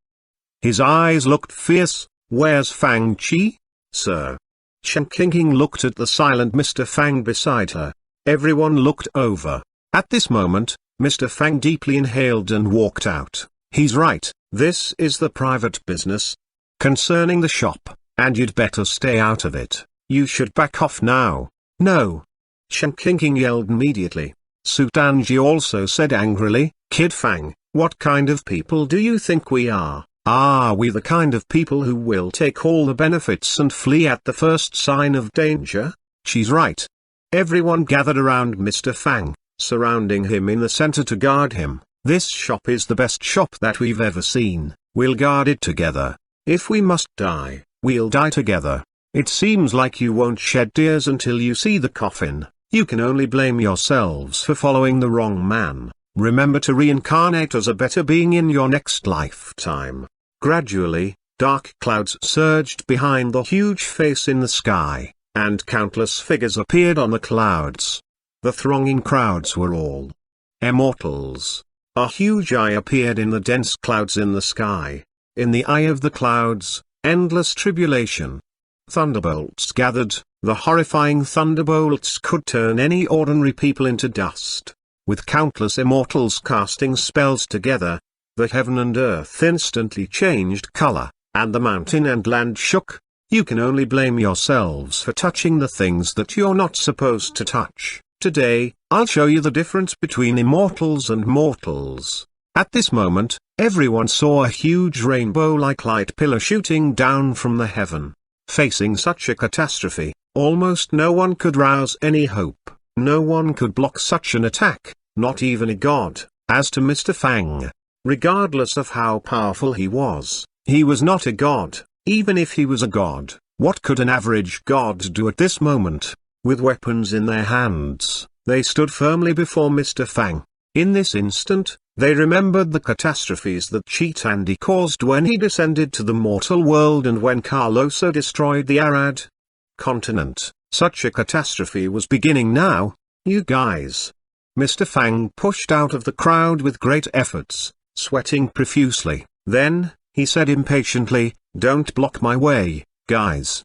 his eyes looked fierce. "Where's Fang Chi, sir?" Shenqingqing looked at the silent Mr. Fang beside her. Everyone looked over. At this moment, Mr. Fang deeply inhaled and walked out. "He's right, this is the private business concerning the shop, and you'd better stay out of it. You should back off now." "No!" Shenqingqing yelled immediately. Su Danji also said angrily, "Kid Fang, what kind of people do you think we are? Are we the kind of people who will take all the benefits and flee at the first sign of danger?" "She's right." Everyone gathered around Mr. Fang, surrounding him in the center to guard him. "This shop is the best shop that we've ever seen. We'll guard it together. If we must die, we'll die together. It seems like you won't shed tears until you see the coffin. You can only blame yourselves for following the wrong man. Remember to reincarnate as a better being in your next lifetime." Gradually, dark clouds surged behind the huge face in the sky, and countless figures appeared on the clouds. The thronging crowds were all immortals. A huge eye appeared in the dense clouds in the sky. In the eye of the clouds, endless tribulation. Thunderbolts gathered. The horrifying thunderbolts could turn any ordinary people into dust. With countless immortals casting spells together, the heaven and earth instantly changed color, and the mountain and land shook. You can only blame yourselves for touching the things that you're not supposed to touch. Today, I'll show you the difference between immortals and mortals. At this moment, everyone saw a huge rainbow-like light pillar shooting down from the heaven. Facing such a catastrophe, almost no one could rouse any hope. No one could block such an attack, not even a god. As to Mr. Fang, regardless of how powerful he was not a god. Even if he was a god, what could an average god do at this moment? With weapons in their hands, they stood firmly before Mr. Fang. In this instant, they remembered the catastrophes that Cheat Andy caused when he descended to the mortal world and when Carloso destroyed the Arad continent. Such a catastrophe was beginning now. You guys. Mr. Fang pushed out of the crowd with great efforts, sweating profusely. Then, he said impatiently, "Don't block my way, guys.